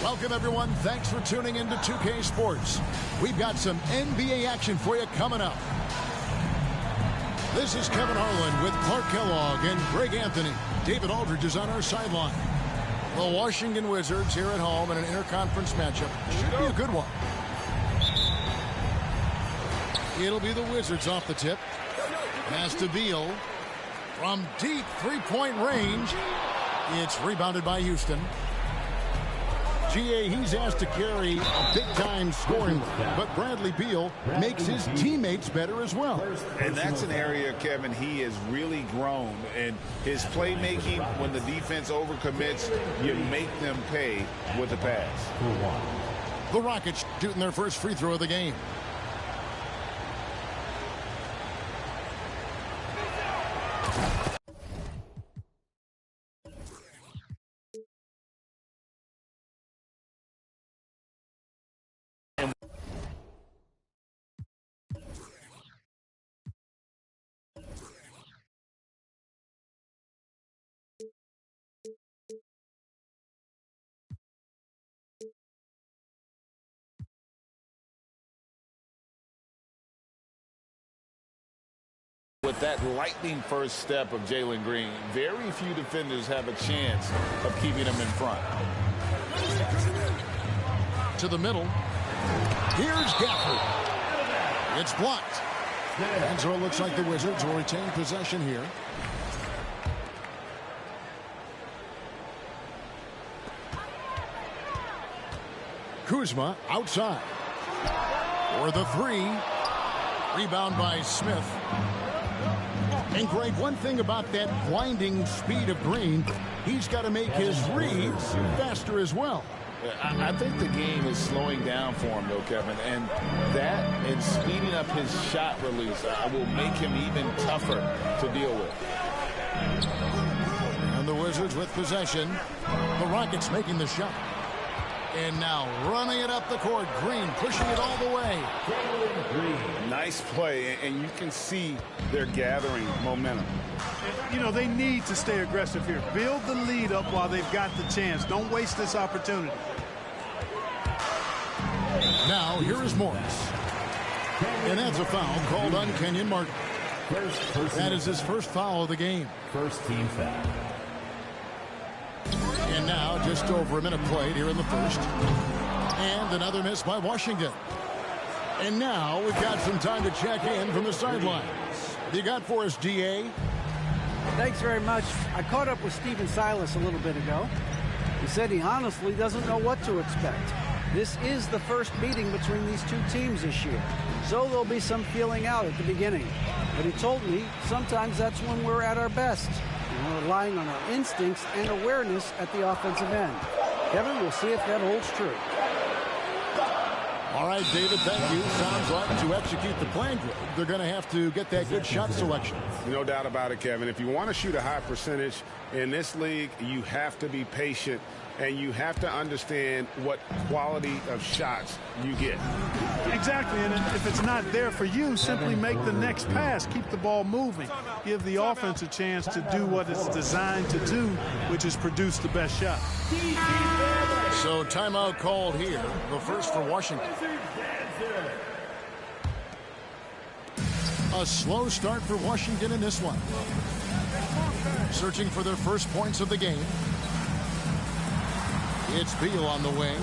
Welcome, everyone. Thanks for tuning in to 2K Sports. We've got some NBA action for you coming up. This is Kevin Harlan with Clark Kellogg and Greg Anthony. David Aldridge is on our sideline. The Washington Wizards here at home in an interconference matchup. Should be a good one. It'll be the Wizards off the tip. Pass to Beal. From deep three-point range. It's rebounded by Houston. GA, he's asked to carry a big-time scoring load, but Bradley Beal makes his teammates better as well. And that's an area, Kevin, he has really grown. And his playmaking, when the defense overcommits, you make them pay with a pass. The Rockets shooting their first free throw of the game. With that lightning first step of Jalen Green, very few defenders have a chance of keeping him in front. To the middle. Here's Gafford. It's blocked. And so it looks like the Wizards will retain possession here. Kuzma outside. For the three. Rebound by Smith. And Greg, one thing about that blinding speed of Green, he's got to make his reads faster as well. I think the game is slowing down for him, though, Kevin. And that and speeding up his shot release will make him even tougher to deal with. And the Wizards with possession. The Rockets making the shot. And now running it up the court. Green pushing it all the way. Nice play, and you can see they're gathering momentum. You know, they need to stay aggressive here. Build the lead up while they've got the chance. Don't waste this opportunity. Now, here is Morris. And that's a foul called on Kenyon Martin. That is his first foul of the game. First team foul. And now, just over a minute played here in the first. And another miss by Washington. And now, we've got some time to check in from the sidelines. What you got for us, DA? Thanks very much. I caught up with Stephen Silas a little bit ago. He said he honestly doesn't know what to expect. This is the first meeting between these two teams this year, so there'll be some feeling out at the beginning. But he told me sometimes that's when we're at our best. We're relying on our instincts and awareness at the offensive end. Kevin, we'll see if that holds true. All right, David, thank you. Sounds like to execute the plan, they're going to have to get that good shot selection. No doubt about it, Kevin. If you want to shoot a high percentage in this league, you have to be patient, and you have to understand what quality of shots you get. Exactly, and if it's not there for you, simply make the next pass. Keep the ball moving. Give the offense a chance to do what it's designed to do, which is produce the best shot. So timeout called here, the first for Washington. A slow start for Washington in this one. Searching for their first points of the game. It's Beal on the wing.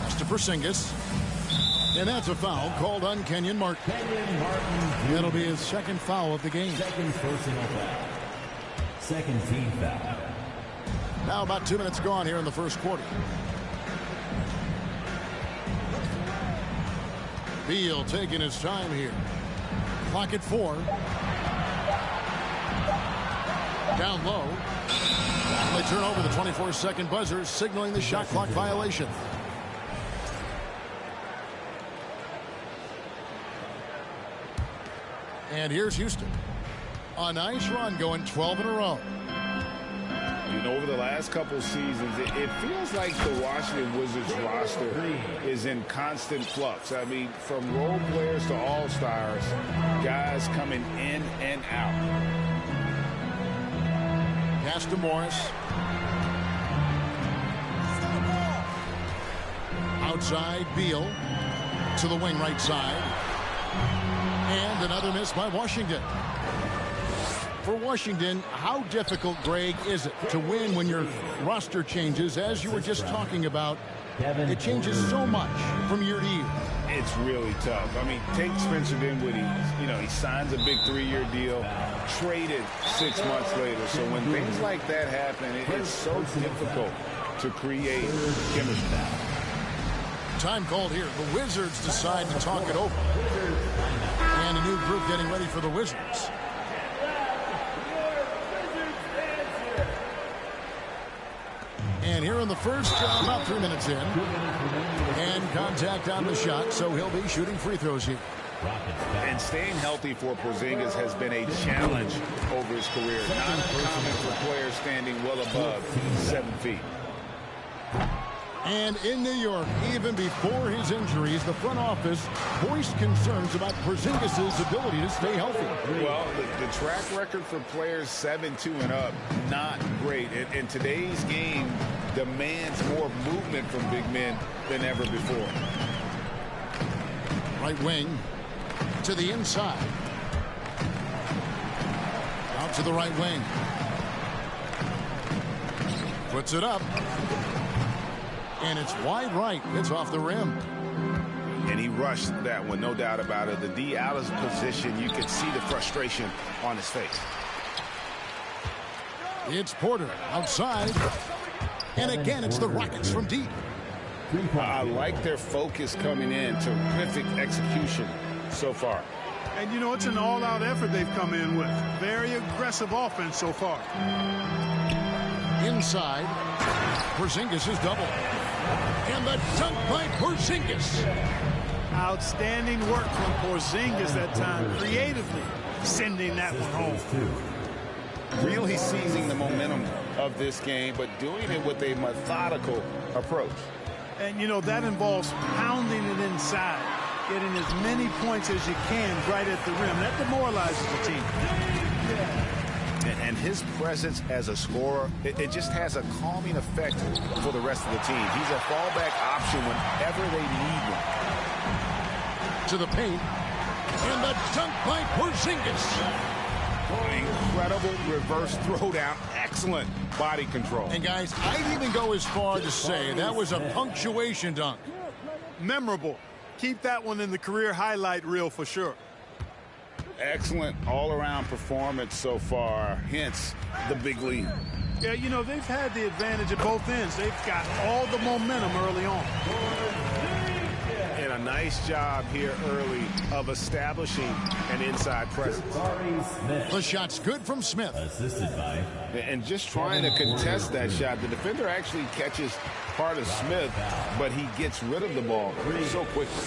That's to Porzingis. And that's a foul called on Kenyon Martin. That'll be his second foul of the game. Second personal foul. Second team foul. Now about 2 minutes gone here in the first quarter. Beal taking his time here. Clock at 4. Down low. They turn over the 24-second buzzer, signaling the shot clock violation. And here's Houston. A nice run going 12 in a row. You know, over the last couple seasons, it feels like the Washington Wizards roster is in constant flux. I mean, from role players to all-stars, guys coming in and out. Pass to Morris. Outside, Beal to the wing right side. And another miss by Washington. For Washington, how difficult, Greg, is it to win when your roster changes, as you were just talking about? It changes so much from year to year. It's really tough. I mean, take Spencer Dinwiddie. He signs a big 3-year deal, traded 6 months later. So when things like that happen, it's so difficult to create chemistry. Time called here. The Wizards decide to talk it over. And a new group getting ready for the Wizards. And here in the first, about 3 minutes in. And contact on the shot, so he'll be shooting free throws here. And staying healthy for Porzingis has been a challenge over his career. Not uncommon for players standing well above 7 feet. And in New York, even before his injuries, the front office voiced concerns about Porzingis' ability to stay healthy. Well, the track record for players 7-2 and up, not great. And today's game demands more movement from big men than ever before. Right wing to the inside. Out to the right wing. Puts it up. And it's wide right. It's off the rim. And he rushed that one, no doubt about it. The D out of position, you could see the frustration on his face. It's Porter outside. And again, it's the Rockets from deep. I like their focus coming in. Terrific execution so far. And, it's an all-out effort they've come in with. Very aggressive offense so far. Inside, Porzingis is double. And the dunk by Porzingis. Outstanding work from Porzingis that time, creatively sending that one home. Really seizing the momentum of this game, but doing it with a methodical approach. And, that involves pounding it inside, getting as many points as you can right at the rim. That demoralizes the team. And his presence as a scorer, it just has a calming effect for the rest of the team. He's a fallback option whenever they need one. To the paint. And the dunk by Porzingis. Incredible reverse throwdown. Excellent body control. And, guys, I'd even go as far to say that was a punctuation dunk. Memorable. Keep that one in the career highlight reel for sure. Excellent all-around performance so far, hence the big lead. Yeah, they've had the advantage at both ends. They've got all the momentum early on. And a nice job here early of establishing an inside presence. The shot's good from Smith. Assisted by. And just trying to contest that shot. The defender actually catches part of Smith, but he gets rid of the ball so quickly.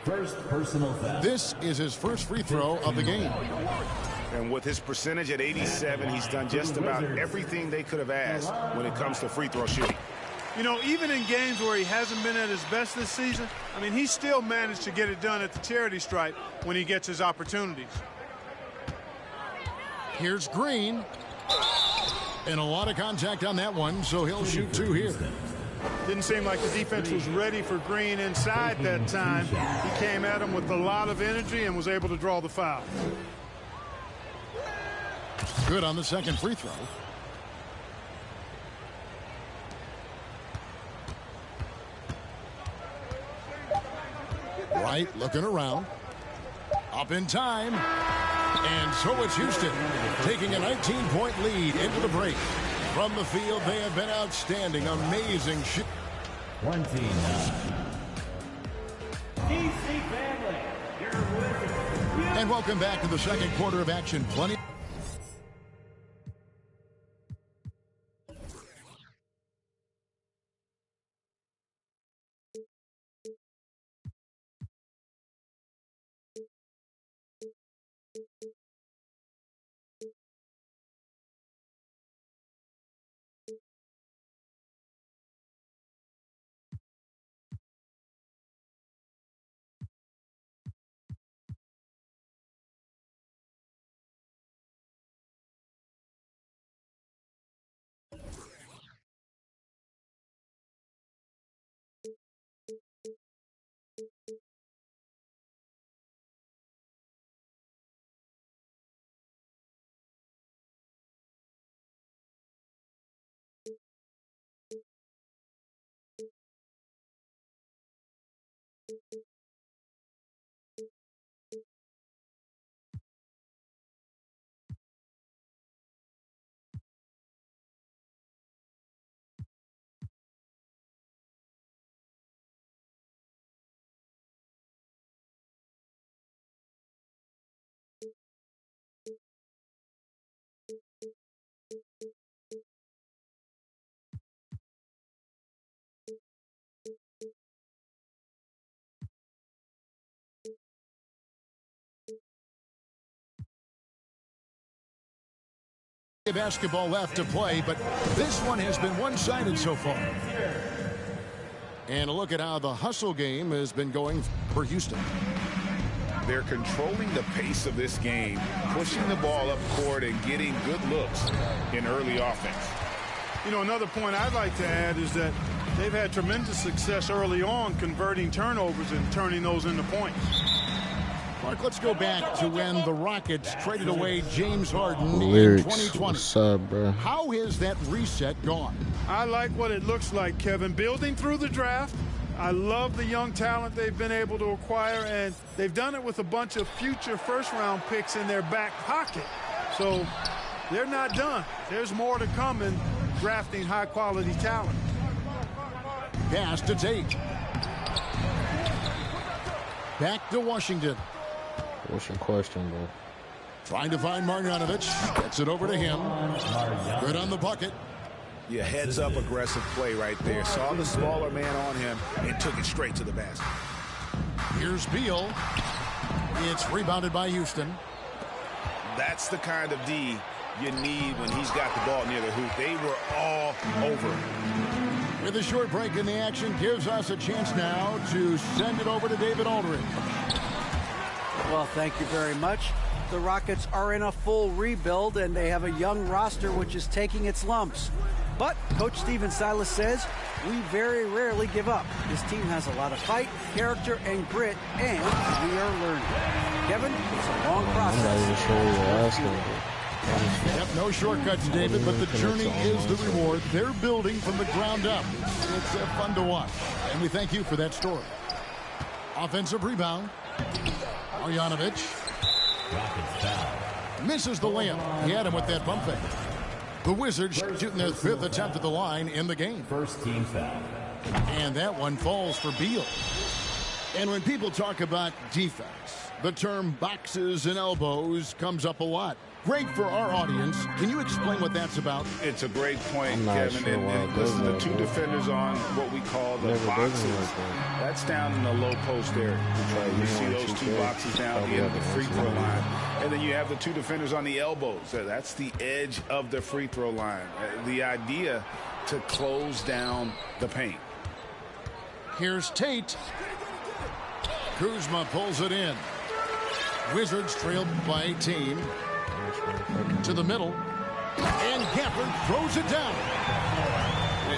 First personal foul. This is his first free throw of the game. And with his percentage at 87, he's done just about everything they could have asked when it comes to free throw shooting. Even in games where he hasn't been at his best this season, he still managed to get it done at the charity stripe when he gets his opportunities. Here's Green. And a lot of contact on that one, so he'll shoot 2 here. Didn't seem like the defense was ready for Green inside that time. He came at him with a lot of energy and was able to draw the foul. Good on the second free throw. Right, looking around. Up in time. And so it's Houston taking a 19-point lead into the break. From the field, they have been outstanding. Amazing shit. 29. And welcome back to the second quarter of action. Plenty. Basketball left to play, but this one has been one-sided so far. And a look at how the hustle game has been going for Houston. They're controlling the pace of this game, pushing the ball up court and getting good looks in early offense. You know, another point I'd like to add is that they've had tremendous success early on converting turnovers and turning those into points. Mark, let's go back to when the Rockets traded away James Harden Lyrics. in 2020. What's up, bro? How has that reset gone? I like what it looks like, Kevin. Building through the draft. I love the young talent they've been able to acquire, and they've done it with a bunch of future first-round picks in their back pocket. So they're not done. There's more to come in drafting high-quality talent. Pass to Tate. Back to Washington. What's your question, bro? Trying to find Marjanovic. Gets it over to him. Good on the bucket. Yeah, heads-up aggressive play right there. Saw the smaller man on him and took it straight to the basket. Here's Beal. It's rebounded by Houston. That's the kind of D you need when he's got the ball near the hoop. They were all over him. With a short break in the action, gives us a chance now to send it over to David Aldridge. Well, thank you very much. The Rockets are in a full rebuild, and they have a young roster which is taking its lumps. But Coach Stephen Silas says, we very rarely give up. This team has a lot of fight, character, and grit, and we are learning. Kevin, it's a long process. I'm not even sure what you're asking. Yep, no shortcuts, David, but the journey is the reward. They're building from the ground up. It's fun to watch, and we thank you for that story. Offensive rebound. Marjanovic misses the layup. He had him with that bump fake. The Wizards shooting their 5th attempt at the line in the game. First team foul. And that one falls for Beal. And when people talk about defense, the term boxes and elbows comes up a lot. Great for our audience. Can you explain what that's about? It's a great point, I'm not Kevin. sure why And it does listen, the that, two but defenders on what we call the never does boxes. it like that. That's down in the low post area. You see those two boxes down the end of the free throw line. And then you have the two defenders on the elbows. That's the edge of the free throw line. The idea to close down the paint. Here's Tate. Kuzma pulls it in. Wizards trailed by 18. To the middle. And Gafford throws it down.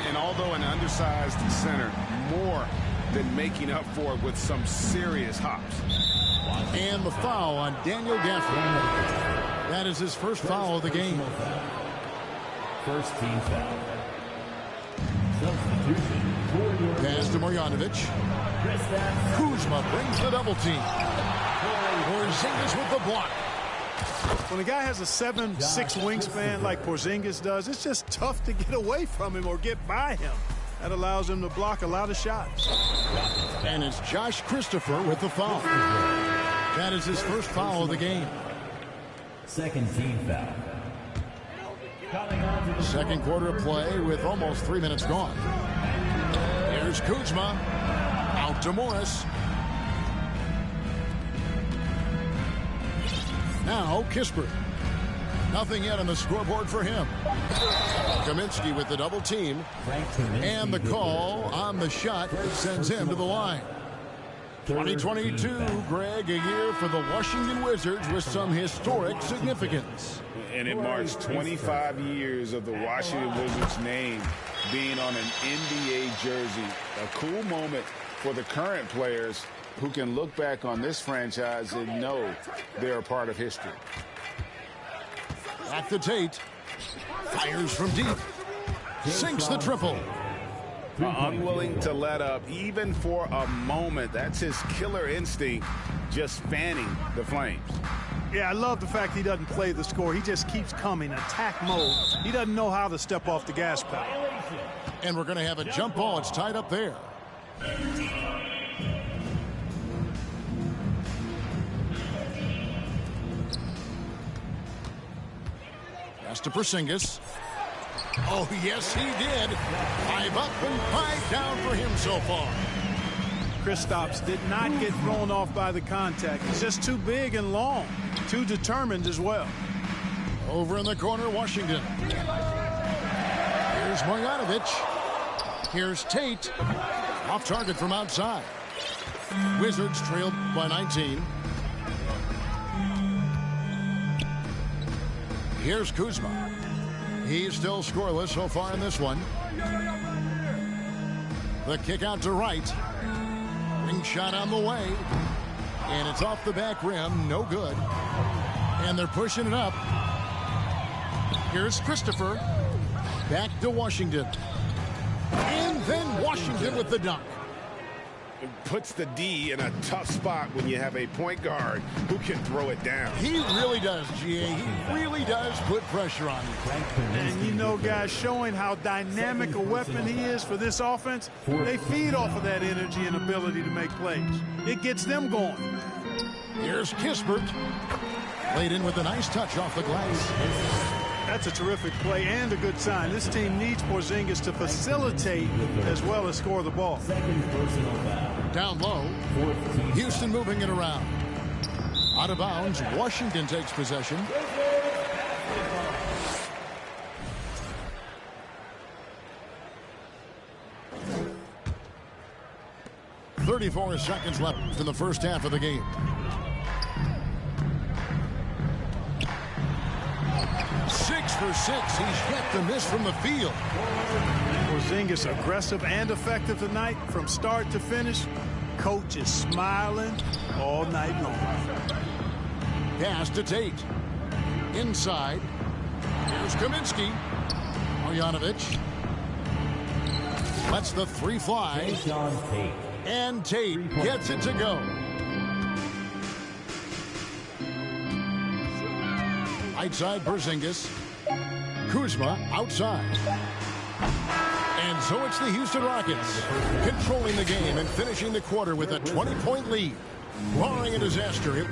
And although an undersized center, more than making up for it with some serious hops. And the foul on Daniel Gafford. That is his first foul of the game. First team foul. Substitution. Pass to Marjanovic. Kuzma brings the double team. Porzingis with the block. When a guy has a 7'6" wingspan like Porzingis does, it's just tough to get away from him or get by him. That allows him to block a lot of shots. And it's Josh Christopher with the foul. That is his first foul of the game. Second team foul. Second quarter of play with almost 3 minutes gone. Here's Kuzma. Out to Morris. Now Kispert. Nothing yet on the scoreboard for him. Kaminsky with the double team. And the call on the shot sends him to the line. 2022, Greg, a year for the Washington Wizards with some historic significance. And it marks 25 years of the Washington Wizards name being on an NBA jersey. A cool moment for the current players who can look back on this franchise and know they're a part of history. Back to Tate. Fires from deep. Sinks the triple. unwilling to let up even for a moment. That's his killer instinct, just fanning the flames. Yeah, I love the fact he doesn't play the score. He just keeps coming, attack mode. He doesn't know how to step off the gas pedal. And we're going to have a jump ball. It's tied up there. Pass to Porzingis. Oh, yes, he did. 5 up and 5 down for him so far. Kristaps did not get thrown off by the contact. He's just too big and long, too determined as well. Over in the corner, Washington. Here's Marjanovic. Here's Tate. Off target from outside. Wizards trailed by 19. Here's Kuzma. He's still scoreless so far in this one. The kick out to Wright. Ring shot on the way. And it's off the back rim. No good. And they're pushing it up. Here's Christopher. Back to Washington. And then Washington with the dunk. It puts the D in a tough spot when you have a point guard who can throw it down. He really does, GA. He really does put pressure on you. And you know, guys, showing how dynamic a weapon he is for this offense, they feed off of that energy and ability to make plays. It gets them going. Here's Kispert. Played in with a nice touch off the glass. That's a terrific play and a good sign. This team needs Porzingis to facilitate as well as score the ball. Down low. Houston moving it around. Out of bounds. Washington takes possession. .34 seconds left in the first half of the game. 6 for 6. He's yet to miss from the field. Porzingis aggressive and effective tonight from start to finish. Coach is smiling all night long. Pass to Tate. Inside. Here's Kaminsky. Marjanovic. Lets the three fly. And Tate gets it to go. Right side, Porzingis. Kuzma outside. And so it's the Houston Rockets controlling the game and finishing the quarter with a 20-point lead. Barring a disaster,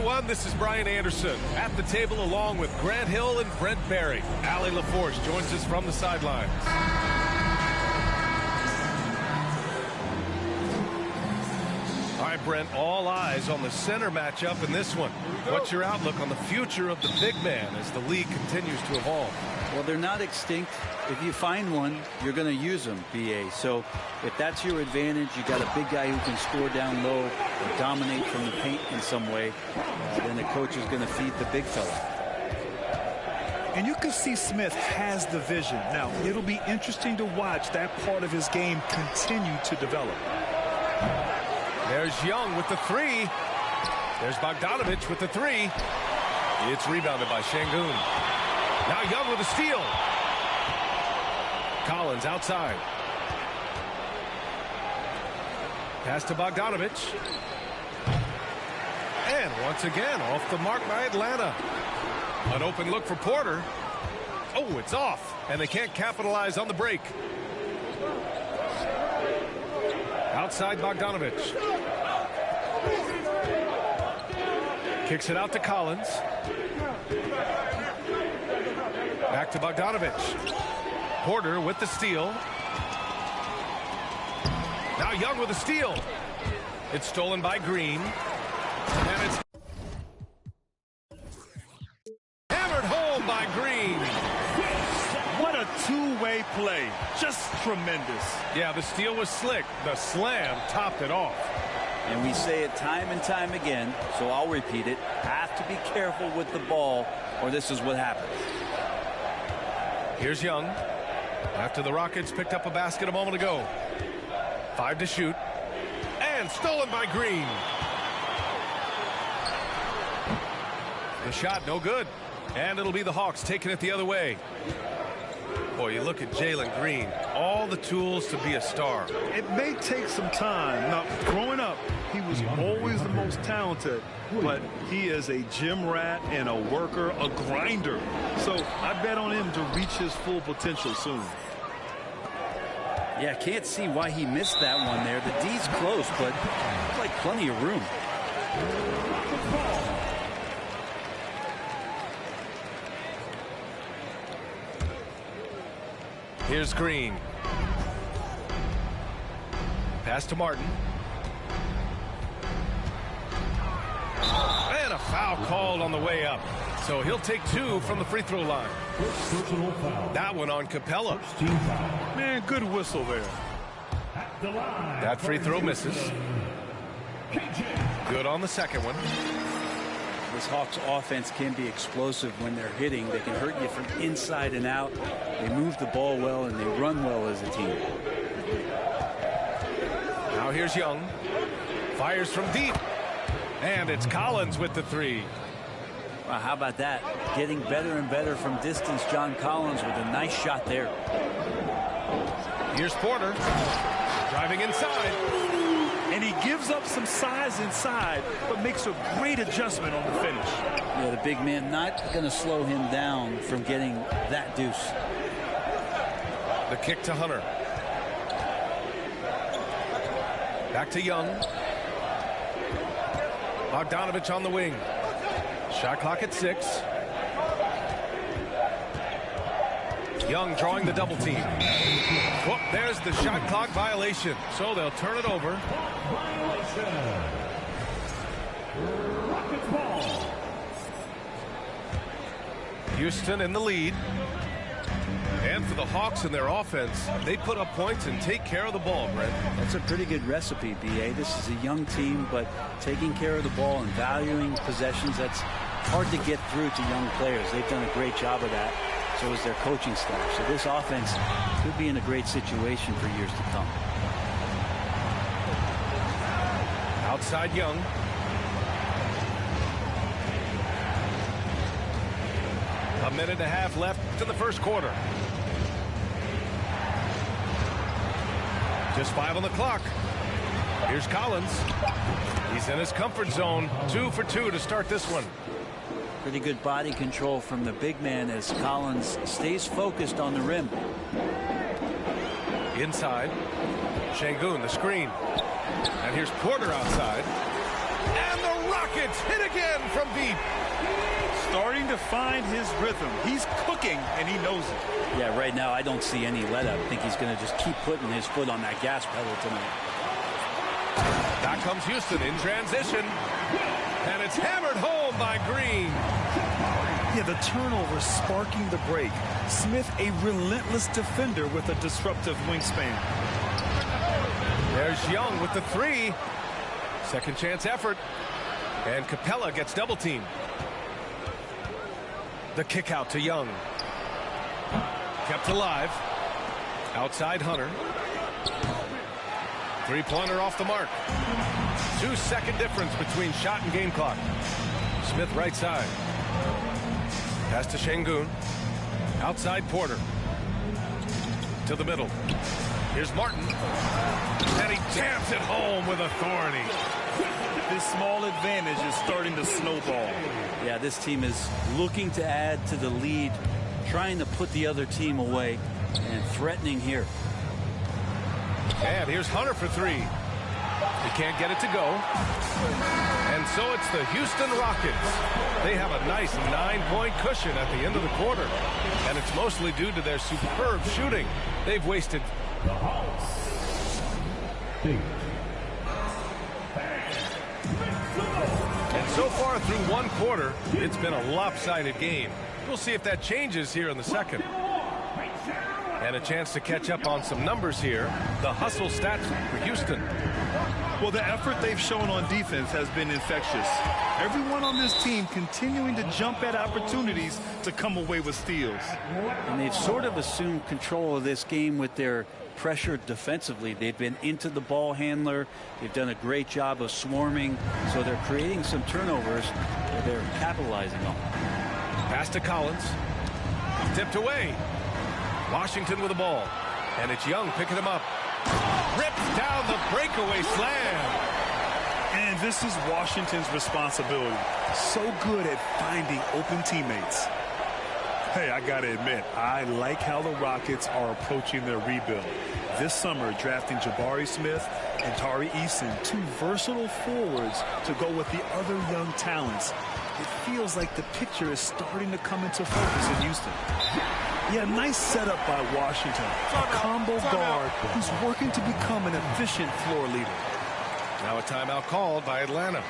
everyone. This is Brian Anderson at the table along with Grant Hill and Brent Barry. Allie LaForce joins us from the sidelines. All right, Brent, all eyes on the center matchup in this one. What's your outlook on the future of the big man as the league continues to evolve? Well, they're not extinct. If you find one, you're going to use them, BA. So if that's your advantage, you got a big guy who can score down low or dominate from the paint in some way, then the coach is going to feed the big fella. And you can see Smith has the vision. Now, it'll be interesting to watch that part of his game continue to develop. There's Young with the three. There's Bogdanovich with the three. It's rebounded by Şengün. Now Young with a steal. Collins outside. Pass to Bogdanovich. And once again, off the mark by Atlanta. An open look for Porter. Oh, it's off. And they can't capitalize on the break. Outside Bogdanovich. Kicks it out to Collins. Back to Bogdanovich. Porter with the steal. Now Young with a steal. It's stolen by Green. And it's hammered home by Green. What a two-way play. Just tremendous. Yeah, the steal was slick. The slam topped it off. And we say it time and time again, so I'll repeat it. Have to be careful with the ball, or this is what happens. Here's Young. After the Rockets picked up a basket a moment ago. 5 to shoot. And stolen by Green. The shot no good. And it'll be the Hawks taking it the other way. Boy, you look at Jalen Green. All the tools to be a star. It may take some time. Now, growing up, he was always the most talented, but he is a gym rat and a worker, a grinder. So I bet on him to reach his full potential soon. Yeah, can't see why he missed that one there. The D's close, but looks like plenty of room. Here's Green. Pass to Martin. And a foul called on the way up. So he'll take 2 from the free throw line. That one on Capella. Man, good whistle there. That free throw misses. Good on the second one. This Hawks offense can be explosive when they're hitting. They can hurt you from inside and out. They move the ball well and they run well as a team. Now here's Young. Fires from deep. And it's Collins with the three. Wow, how about that? Getting better and better from distance. John Collins with a nice shot there. Here's Porter. Driving inside. And he gives up some size inside, but makes a great adjustment on the finish. Yeah, the big man not going to slow him down from getting that deuce. The kick to Hunter. Back to Young. Bogdanovich on the wing. Shot clock at 6. Young drawing the double team. Whoop, there's the shot clock violation. So they'll turn it over. Houston in the lead. And for the Hawks in their offense, they put up points and take care of the ball, Brent. That's a pretty good recipe, B.A. This is a young team, but taking care of the ball and valuing possessions, that's hard to get through to young players. They've done a great job of that. So is their coaching staff. So this offense could be in a great situation for years to come. Outside Young. A minute and a half left to the first quarter. Just 5 on the clock. Here's Collins. He's in his comfort zone. 2 for 2 to start this one. Pretty good body control from the big man as Collins stays focused on the rim. Inside. Şengün, the screen. And here's Porter outside. And the Rockets hit again from deep. Starting to find his rhythm. He's cooking, and he knows it. Yeah, right now I don't see any let up. I think he's going to just keep putting his foot on that gas pedal tonight. Back comes Houston in transition. And it's hammered home by Green. Yeah, the turnover sparking the break. Smith, a relentless defender with a disruptive wingspan. There's Young with the three. Second chance effort. And Capella gets double teamed. The kick out to Young. Kept alive. Outside Hunter. Three-pointer off the mark. 2-second difference between shot and game clock. Smith right side. Pass to Şengün. Outside Porter. To the middle. Here's Martin. And he jams it home with authority. This small advantage is starting to snowball. Yeah, this team is looking to add to the lead, trying to put the other team away, and threatening here. And here's Hunter for three. He can't get it to go. And so it's the Houston Rockets. They have a nice 9-point cushion at the end of the quarter. And it's mostly due to their superb shooting. They've wasted. And so far through one quarter, it's been a lopsided game. We'll see if that changes here in the second. And a chance to catch up on some numbers here. The hustle stats for Houston. Well, the effort they've shown on defense has been infectious. Everyone on this team continuing to jump at opportunities to come away with steals. And they've sort of assumed control of this game with their pressure defensively. They've been into the ball handler. They've done a great job of swarming. So they're creating some turnovers that they're capitalizing on. Pass to Collins. Tipped away. Washington with the ball. And it's Young picking him up. Rips down the breakaway slam. And this is Washington's responsibility. So good at finding open teammates. Hey, I got to admit, I like how the Rockets are approaching their rebuild. This summer, drafting Jabari Smith and Tari Eason, two versatile forwards to go with the other young talents. It feels like the picture is starting to come into focus in Houston. Yeah, nice setup by Washington. A combo guard who's working to become an efficient floor leader. Now a timeout called by Atlanta.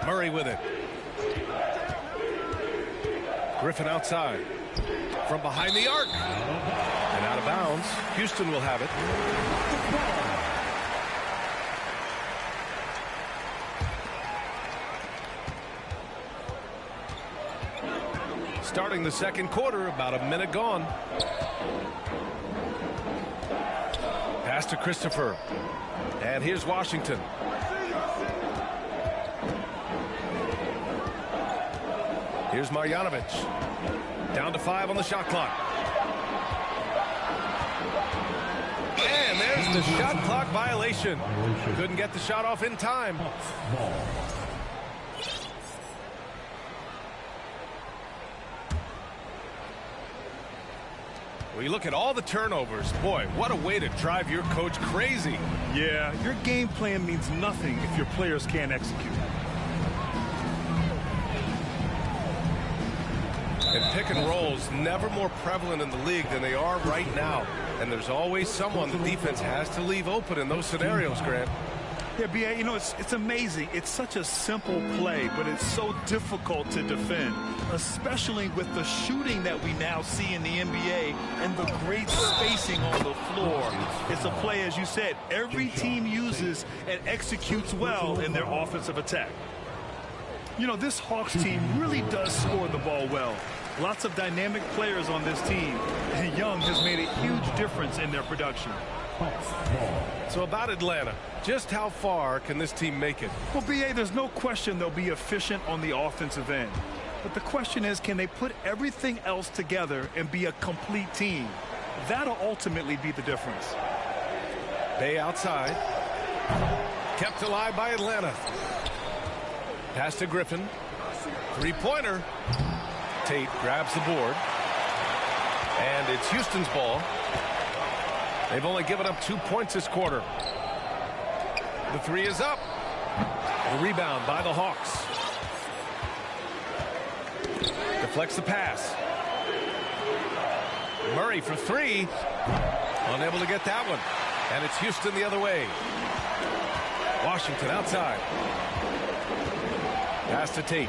Murray with it. Griffin outside. From behind the arc. And out of bounds. Houston will have it. Starting the second quarter, about a minute gone. Pass to Christopher. And here's Washington. Here's Marjanovic. Down to 5 on the shot clock. And there's the shot clock violation. Couldn't get the shot off in time. Well, you look at all the turnovers. Boy, what a way to drive your coach crazy. Yeah, your game plan means nothing if your players can't execute. And pick and rolls never more prevalent in the league than they are right now. And there's always someone the defense has to leave open in those scenarios, Grant. Yeah, B.A., you know, it's amazing. It's such a simple play, but it's so difficult to defend, especially with the shooting that we now see in the NBA and the great spacing on the floor. It's a play, as you said, every team uses and executes well in their offensive attack. You know, this Hawks team really does score the ball well. Lots of dynamic players on this team, and Young has made a huge difference in their production. So about Atlanta, just how far can this team make it? Well, B.A., there's no question they'll be efficient on the offensive end. But the question is, can they put everything else together and be a complete team? That'll ultimately be the difference. Bay outside. Kept alive by Atlanta. Pass to Griffin. Three-pointer. Tate grabs the board. And it's Houston's ball. They've only given up 2 points this quarter. The three is up. The rebound by the Hawks. Deflects the pass. Murray for three. Unable to get that one. And it's Houston the other way. Washington outside. Pass to Tate.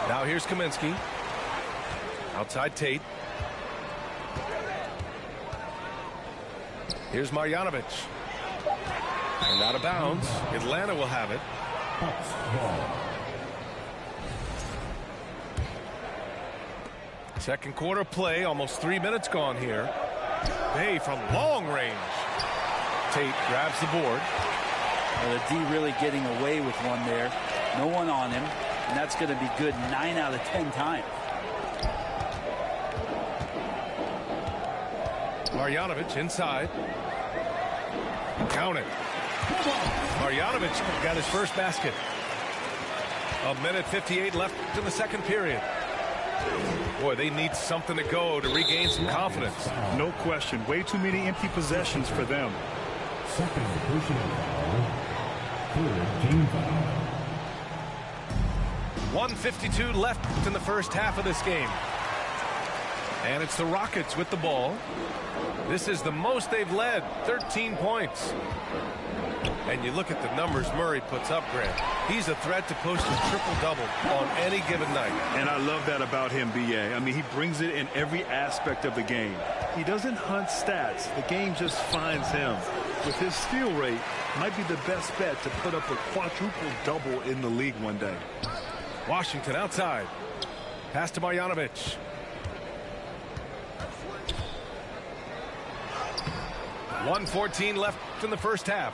Now here's Kaminsky. Outside Tate. Here's Marjanovic. And out of bounds. Atlanta will have it. Second quarter play. Almost 3 minutes gone here. Bay from long range. Tate grabs the board. Well, the D really getting away with one there. No one on him. And that's going to be good 9 out of 10 times. Marjanovic inside. Count it. Marjanovic got his first basket. 1:58 left in the second period. Boy, they need something to go to regain some confidence. No question. Way too many empty possessions for them. Second personal foul. Third team foul. 1:52 left in the first half of this game. And it's the Rockets with the ball. This is the most they've led, 13 points. And you look at the numbers Murray puts up, Grant. He's a threat to post a triple-double on any given night. And I love that about him, B.A. I mean, he brings it in every aspect of the game. He doesn't hunt stats. The game just finds him. With his steal rate, might be the best bet to put up a quadruple-double in the league one day. Washington outside. Pass to Marjanovic. .114 left in the first half.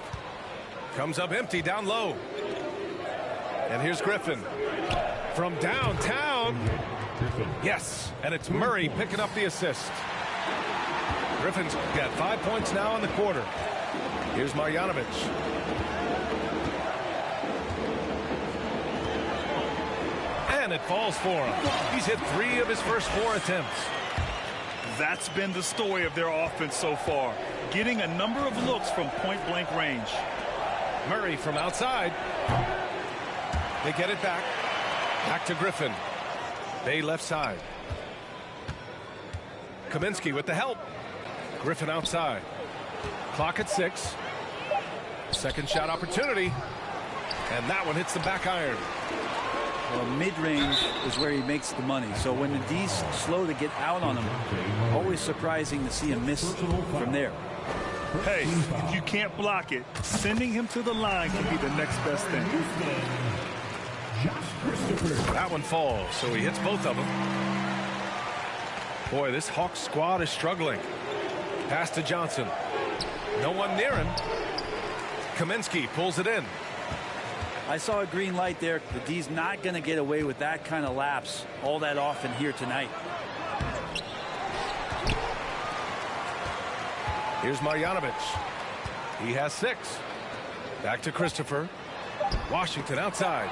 Comes up empty down low. And here's Griffin. From downtown. Yes, and it's Murray picking up the assist. Griffin's got 5 points now in the quarter. Here's Marjanovic. And it falls for him. He's hit 3 of his first 4 attempts. That's been the story of their offense so far. Getting a number of looks from point-blank range. Murray from outside. They get it back. Back to Griffin. Bay left side. Kaminsky with the help. Griffin outside. Clock at 6. Second shot opportunity. And that one hits the back iron. Well, mid-range is where he makes the money. So when the D's slow to get out on him, always surprising to see him miss from there. Hey, if you can't block it, sending him to the line can be the next best thing. That one falls, so he hits both of them. Boy, this Hawks squad is struggling. Pass to Johnson. No one near him. Kaminsky pulls it in. I saw a green light there. The D's not going to get away with that kind of lapse all that often here tonight. Here's Marjanovic. He has 6. Back to Christopher. Washington outside.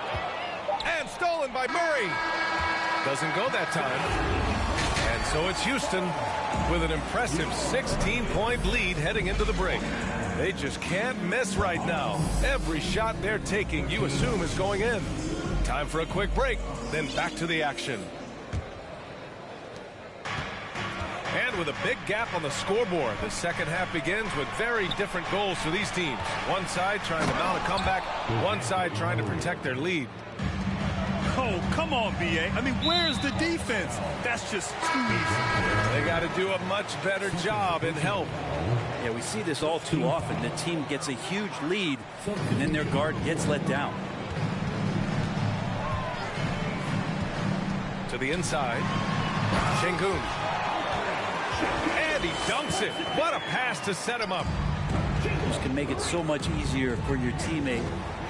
And stolen by Murray. Doesn't go that time. And so it's Houston with an impressive 16-point lead heading into the break. They just can't miss right now. Every shot they're taking, you assume, is going in. Time for a quick break, then back to the action. And with a big gap on the scoreboard, the second half begins with very different goals for these teams. One side trying to mount a comeback, one side trying to protect their lead. Oh, come on, B.A. I mean, where's the defense? That's just too easy. They got to do a much better job in help. Yeah, we see this all too often. The team gets a huge lead, and then their guard gets let down. To the inside. Şengün. And he dunks it. What a pass to set him up. This can make it so much easier for your teammate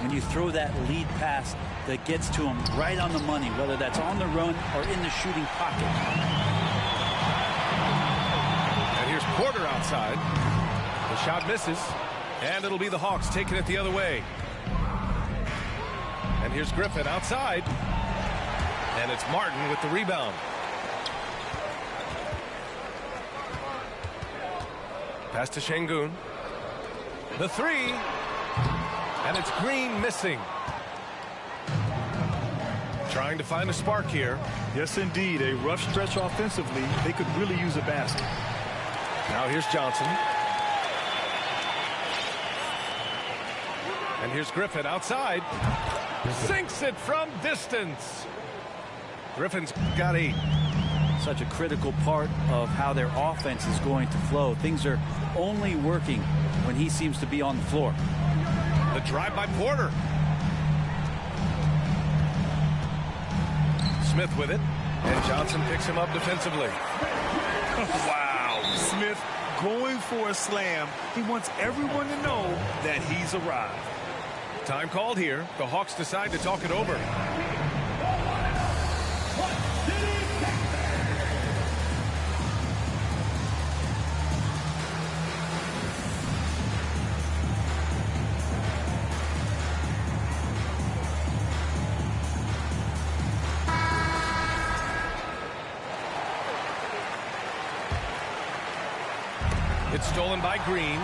when you throw that lead pass that gets to him right on the money, whether that's on the run or in the shooting pocket. And here's Porter outside. The shot misses, and it'll be the Hawks taking it the other way. And here's Griffin outside, and it's Martin with the rebound. Pass to Şengün. The three, and it's Green missing. Trying to find a spark here. Yes, indeed. A rough stretch offensively. They could really use a basket. Now here's Johnson. And here's Griffin outside. Sinks it from distance. Griffin's got 8. Such a critical part of how their offense is going to flow. Things are only working when he seems to be on the floor. The drive by Porter. Smith with it, and Johnson picks him up defensively. Wow. Smith going for a slam. He wants everyone to know that he's arrived. Time called here. The Hawks decide to talk it over. It's stolen by Green.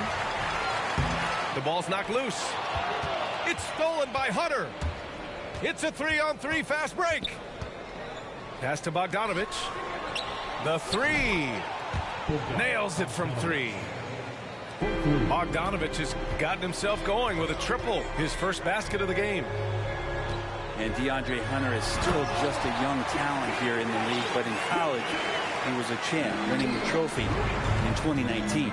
The ball's knocked loose. It's stolen by Hunter. It's a 3-on-3 fast break. Pass to Bogdanović. The three. Nails it from 3. Bogdanović has gotten himself going with a triple. His first basket of the game. And DeAndre Hunter is still just a young talent here in the league, but in college, he was a champ, winning the trophy in 2019.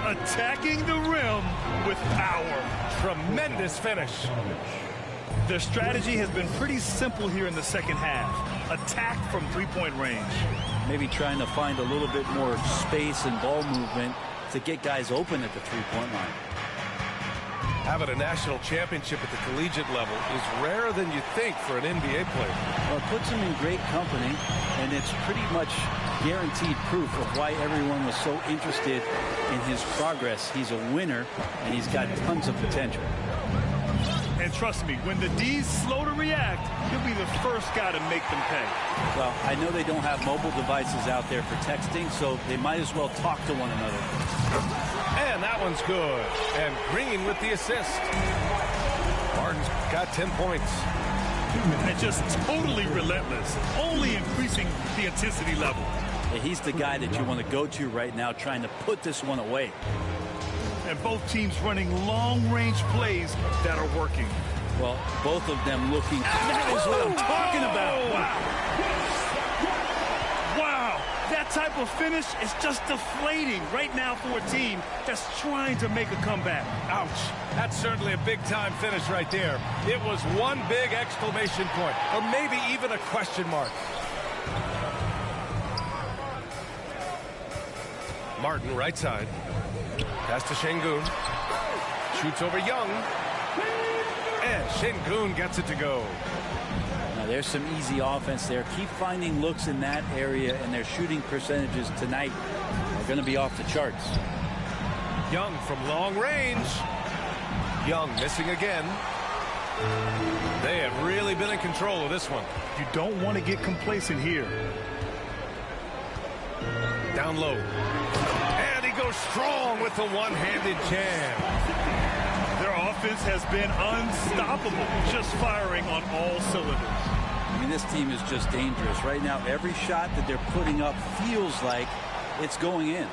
Attacking the rim with power. Tremendous finish. Their strategy has been pretty simple here in the second half. Attack from three-point range. Maybe trying to find a little bit more space and ball movement to get guys open at the three-point line. Having a national championship at the collegiate level is rarer than you think for an NBA player. Well, it puts him in great company, and it's pretty much guaranteed proof of why everyone was so interested in his progress. He's a winner, and he's got tons of potential. And trust me, when the D's slow to react, he'll be the first guy to make them pay. Well, I know they don't have mobile devices out there for texting, so they might as well talk to one another. And that one's good. And Green with the assist. Martin's got 10 points. And just totally relentless, only increasing the intensity level. Yeah, he's the guy that you want to go to right now, trying to put this one away. And both teams running long-range plays that are working. Well, both of them looking. That is what I'm talking about. Wow. That type of finish is just deflating right now for a team that's trying to make a comeback. Ouch. That's certainly a big-time finish right there. It was one big exclamation point, or maybe even a question mark. Martin, right side. Pass to Şengün. Shoots over Young. And Şengün gets it to go. Now, there's some easy offense there. Keep finding looks in that area, and their shooting percentages tonight are going to be off the charts. Young from long range. Young missing again. They have really been in control of this one. You don't want to get complacent here. Down low. And he goes strong with the one-handed jam. Their offense has been unstoppable, just firing on all cylinders. I mean, this team is just dangerous. Right now, every shot that they're putting up feels like it's going in.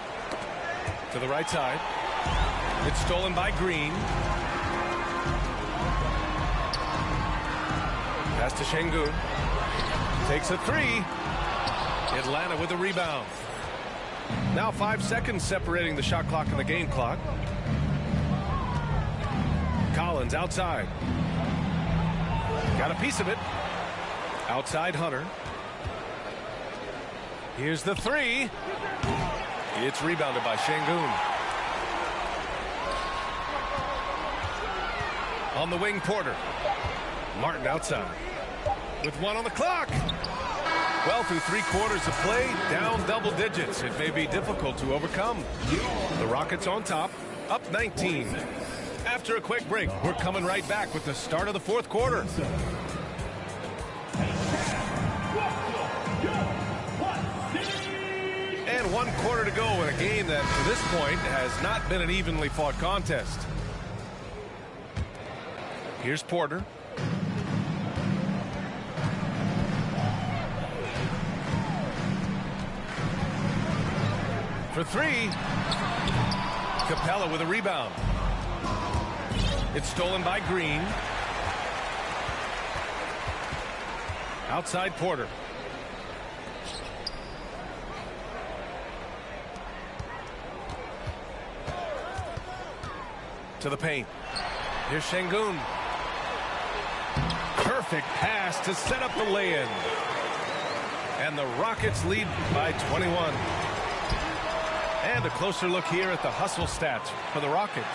To the right side. It's stolen by Green. Pass to Şengün. Takes a three. Atlanta with a rebound. Now 5 seconds separating the shot clock and the game clock. Collins outside. Got a piece of it. Outside Hunter. Here's the three. It's rebounded by Şengün. On the wing, Porter. Martin outside. With 1 on the clock. Well, through 3 quarters of play, down double digits. It may be difficult to overcome. The Rockets on top, up 19. After a quick break, we're coming right back with the start of the 4th quarter. And 1 quarter to go in a game that, to this point, has not been an evenly fought contest. Here's Porter. For 3. Capella with a rebound. It's stolen by Green. Outside Porter. To the paint. Here's Şengün. Perfect pass to set up the lay-in. And the Rockets lead by 21. And a closer look here at the hustle stats for the Rockets.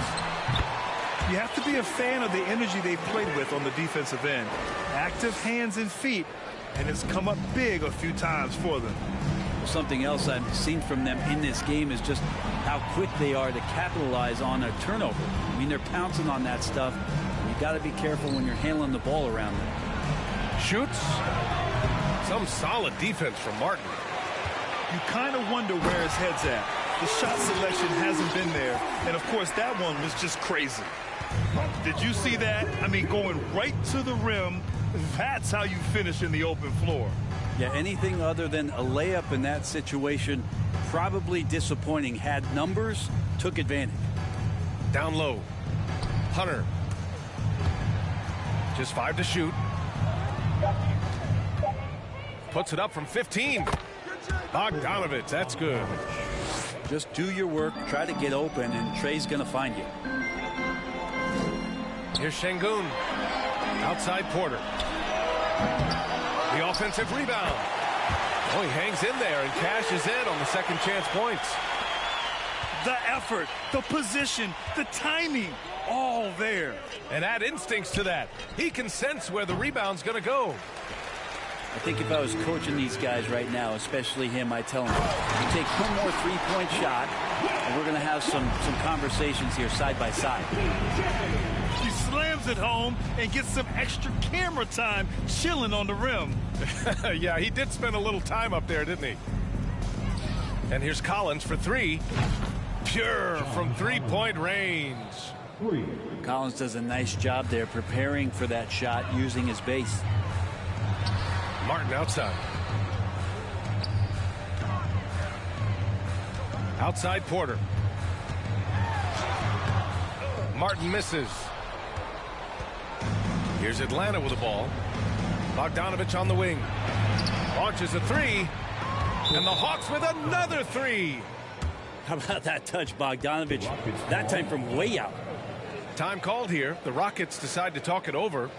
You have to be a fan of the energy they've played with on the defensive end. Active hands and feet, and it's come up big a few times for them. Something else I've seen from them in this game is just how quick they are to capitalize on a turnover. I mean, they're pouncing on that stuff. You got to be careful when you're handling the ball around them. Shoots. Some solid defense from Martin. You kind of wonder where his head's at. The shot selection hasn't been there. And, of course, that one was just crazy. Did you see that? I mean, going right to the rim, that's how you finish in the open floor. Yeah, anything other than a layup in that situation, probably disappointing. Had numbers, took advantage. Down low. Hunter. Just 5 to shoot. Puts it up from 15. Bogdanovich, that's good. Just do your work, try to get open, and Trey's going to find you. Here's Şengün. Outside Porter. The offensive rebound. Oh, he hangs in there and cashes in on the second chance points. The effort, the position, the timing, all there. And add instincts to that. He can sense where the rebound's going to go. I think if I was coaching these guys right now, especially him, I'd tell him, you take one more three-point shot, and we're going to have some conversations here side by side. He slams it home and gets some extra camera time chilling on the rim. Yeah, he did spend a little time up there, didn't he? And here's Collins for 3. Pure from three-point range. Collins does a nice job there preparing for that shot using his base. Martin outside. Outside Porter. Martin misses. Here's Atlanta with the ball. Bogdanovich on the wing. Launches a 3. And the Hawks with another 3. How about that touch, Bogdanovich? That time from way out. Time called here. The Rockets decide to talk it over.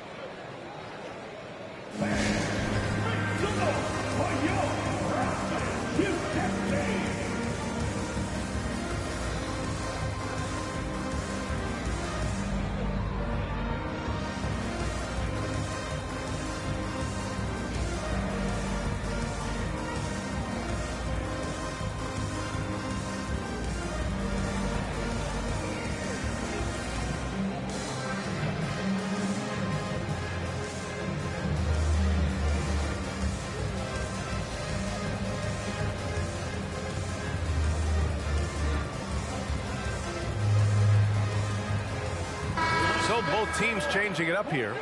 So both teams changing it up here.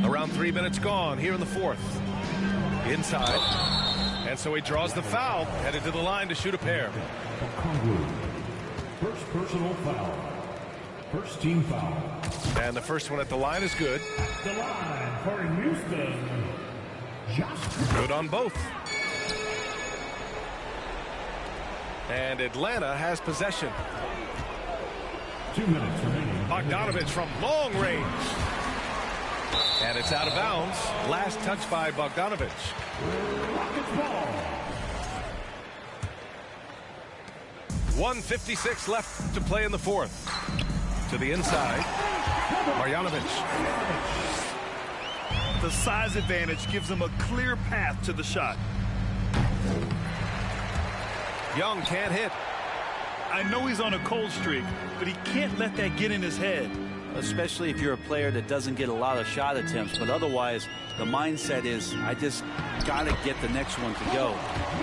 Around 3 minutes gone here in the 4th. Inside. And so he draws the foul, headed to the line to shoot a pair. First personal foul. First team foul. And the first one at the line is good. The line for Houston. Good on both. And Atlanta has possession. 2 minutes remaining. Bogdanovich from long range. And it's out of bounds. Last touch by Bogdanovich. Rockets ball. 1:56 left to play in the fourth. To the inside. Marjanovic. The size advantage gives him a clear path to the shot. Young can't hit. I know he's on a cold streak, but he can't let that get in his head. Especially if you're a player that doesn't get a lot of shot attempts, but otherwise the mindset is I just got to get the next one to go,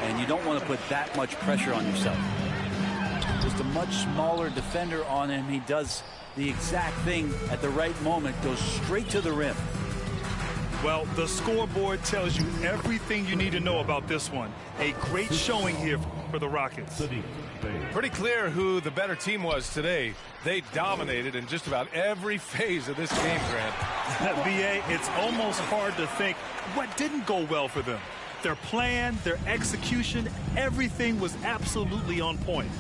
and you don't want to put that much pressure on yourself. Just a much smaller defender on him. He does the exact thing at the right moment, goes straight to the rim. Well, the scoreboard tells you everything you need to know about this one. A great showing here for the Rockets. Pretty clear who the better team was today. They dominated in just about every phase of this game, Grant. BA, it's almost hard to think what didn't go well for them. Their plan, their execution, everything was absolutely on point.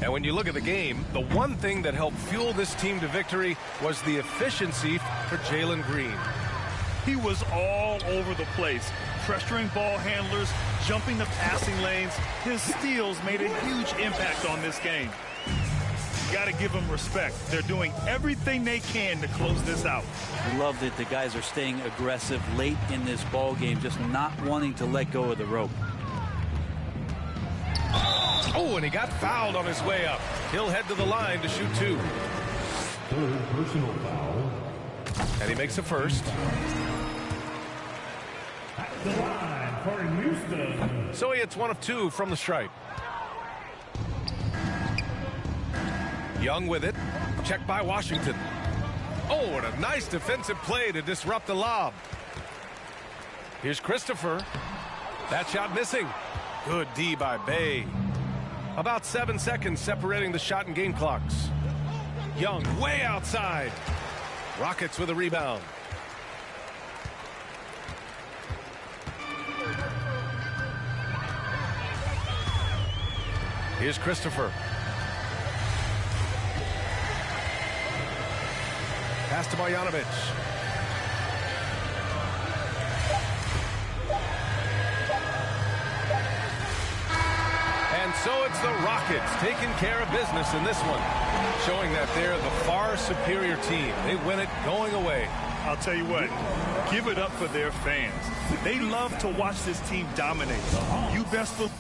And when you look at the game, the one thing that helped fuel this team to victory was the efficiency for Jalen Green. He was all over the place, pressuring ball handlers, jumping the passing lanes. His steals made a huge impact on this game. You got to give them respect. They're doing everything they can to close this out. I love that the guys are staying aggressive late in this ball game, just not wanting to let go of the rope. Oh, and he got fouled on his way up. He'll head to the line to shoot two. Third personal foul. And he makes a first. At the line for Houston. So he hits one of two from the stripe. Young with it. Checked by Washington. Oh, and a nice defensive play to disrupt the lob. Here's Christopher. That shot missing. Good D by Bay. About 7 seconds separating the shot and game clocks. Young way outside. Rockets with a rebound. Here's Christopher. Pass to Marjanovic. And so it's the Rockets taking care of business in this one, showing that they're the far superior team. They win it going away. I'll tell you what, give it up for their fans. They love to watch this team dominate. You best believe.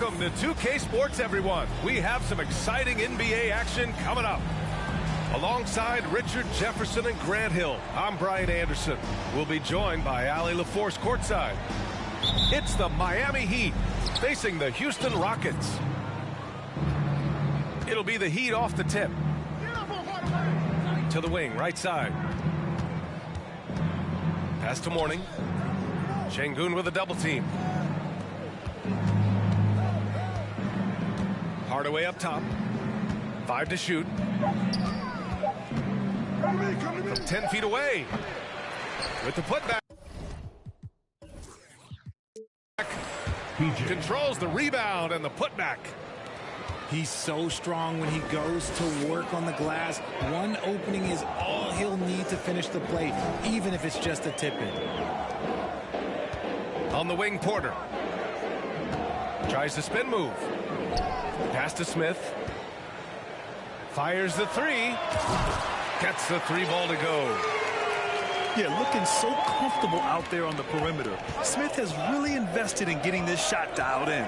Welcome to 2K Sports, everyone. We have some exciting NBA action coming up. Alongside Richard Jefferson and Grant Hill, I'm Brian Anderson. We'll be joined by Allie LaForce courtside. It's the Miami Heat facing the Houston Rockets. It'll be the Heat off the tip. To the wing, right side. Pass to Mourning. Şengün with a double team. Hardaway up top. 5 to shoot. From 10 feet away. With the putback. Controls the rebound and the putback. He's so strong when he goes to work on the glass. One opening is all he'll need to finish the play, even if it's just a tip-in. On the wing, Porter. Tries the spin move. Pass to Smith. Fires the three. Gets the three ball to go. Yeah, looking so comfortable out there on the perimeter. Smith has really invested in getting this shot dialed in.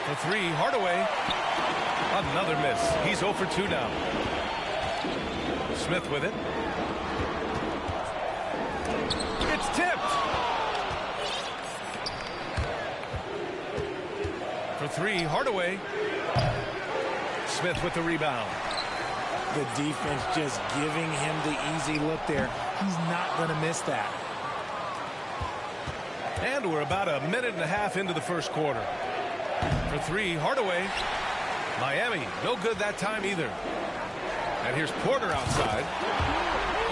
The three, Hardaway. Another miss. He's 0 for 2 now. Smith with it. It's tipped. For 3, Hardaway. Smith with the rebound. The defense just giving him the easy look there. He's not going to miss that. And we're about a minute and a half into the first quarter. For 3, Hardaway. Miami, no good that time either. And here's Porter outside.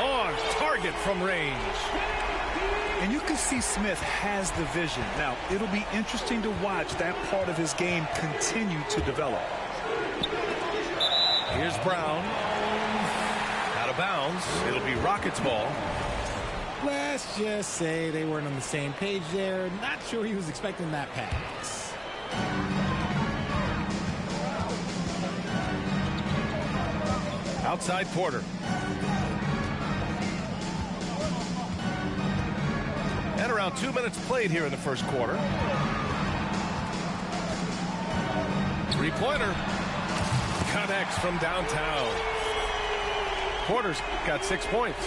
On target from range. And you can see Smith has the vision. Now, it'll be interesting to watch that part of his game continue to develop. Here's Brown. Out of bounds. It'll be Rockets ball. Let's just say they weren't on the same page there. Not sure he was expecting that pass. Outside Porter. And around 2 minutes played here in the first quarter. Three-pointer. Connects from downtown. Porter's got 6 points.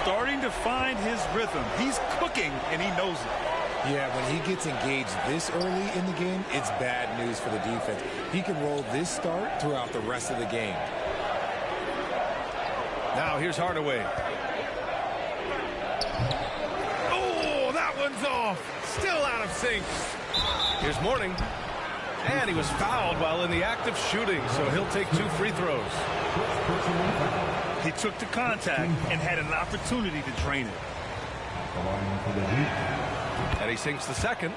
Starting to find his rhythm. He's cooking, and he knows it. Yeah, when he gets engaged this early in the game, it's bad news for the defense. He can roll this start throughout the rest of the game. Now here's Hardaway. Oh, that one's off. Still out of sync. Here's Mourning. And he was fouled while in the act of shooting, so he'll take 2 free throws. He took the contact and had an opportunity to drain it. And he sinks the second.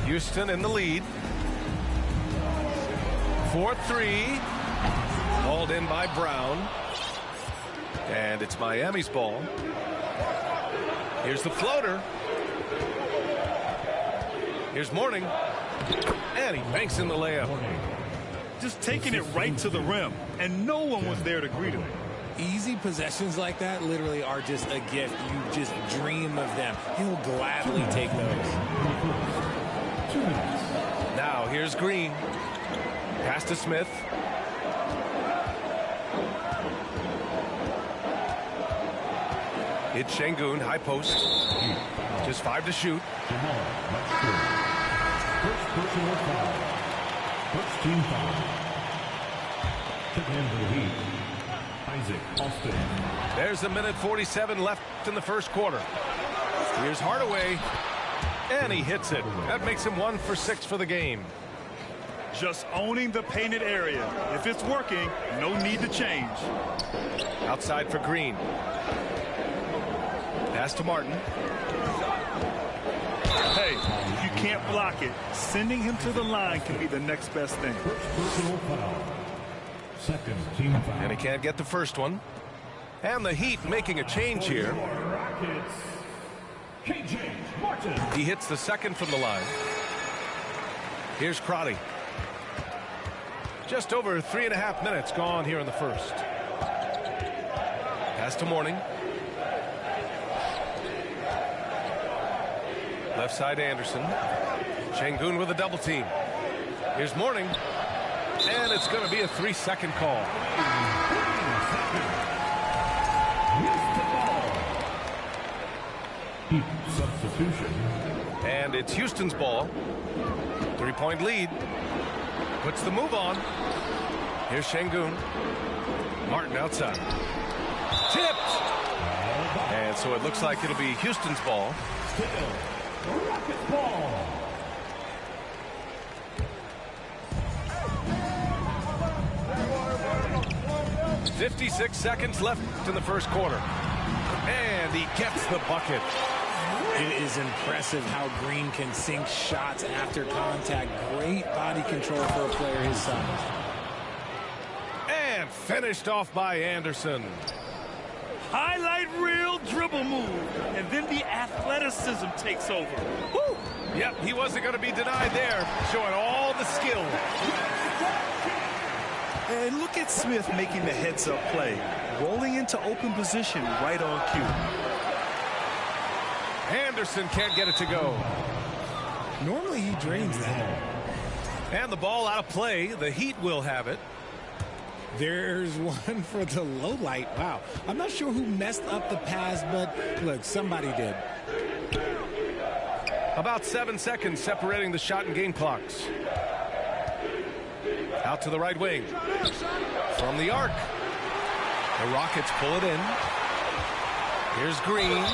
Houston in the lead. 4-3. Hauled in by Brown. And it's Miami's ball. Here's the floater. Here's Mourning. And he banks in the layup. Just taking it right to the rim. And no one was there to greet him. Easy possessions like that literally are just a gift. You just dream of them. He'll gladly take those. Now here's Green. Pass to Smith. It's Şengün, high post. Just 5 to shoot. First personal foul. First team foul. Second for the Heat. Isaac Austin. There's a minute 47 left in the first quarter. Here's Hardaway. And he hits it. That makes him 1 for 6 for the game. Just owning the painted area. If it's working, no need to change. Outside for Green. Pass to Martin. Hey, if you can't block it, sending him to the line can be the next best thing. First personal foul. Second team foul. And he can't get the first one. And the Heat making a change here. He hits the second from the line. Here's Crotty. Just over 3.5 minutes gone here in the first. Pass to Mourning. Left side Anderson. Şengün with a double team. Here's Mourning. And it's going to be a 3-second call. Substitution. And it's Houston's ball. 3-point lead. Puts the move on. Here's Şengün. Martin outside. Tipped. And so it looks like it'll be Houston's ball. Rockets ball. 56 seconds left in the first quarter. And he gets the bucket. It is impressive how Green can sink shots after contact. Great body control for a player his size. And finished off by Anderson. Highlight reel dribble move, and then the athleticism takes over. Woo! Yep, he wasn't going to be denied there, showing all the skill. And look at Smith making the heads-up play, rolling into open position right on cue. Anderson can't get it to go. Normally he drains that. And the ball out of play. The Heat will have it. There's one for the low light. Wow. I'm not sure who messed up the pass, but look, somebody did. About 7 seconds separating the shot and game clocks. Out to the right wing. From the arc. The Rockets pull it in. Here's Green.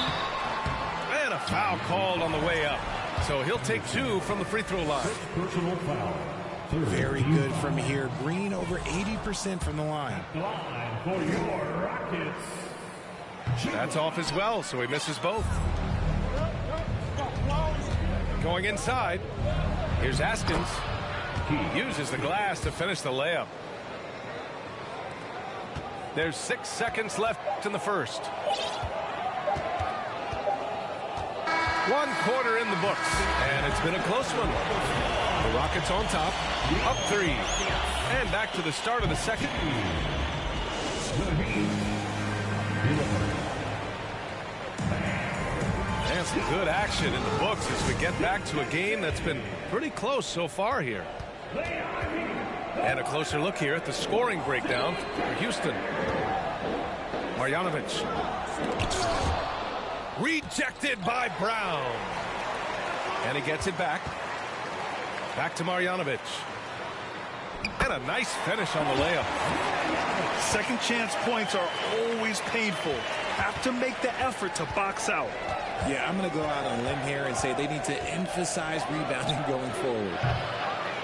And a foul called on the way up. So he'll take 2 from the free throw line. Personal foul. Very good from here. Green over 80% from the line. Line for your Rockets. That's off as well, so he misses both. Going inside. Here's Haskins. He uses the glass to finish the layup. There's 6 seconds left in the first. 1 quarter in the books, and it's been a close one. The Rockets on top, up 3, and back to the start of the second. And some good action in the books as we get back to a game that's been pretty close so far here. And a closer look here at the scoring breakdown for Houston. Marjanovic. Rejected by Brown. And he gets it back. Back to Marjanovic. And a nice finish on the layup. Second chance points are always painful. Have to make the effort to box out. Yeah, I'm going to go out on a limb here and say they need to emphasize rebounding going forward.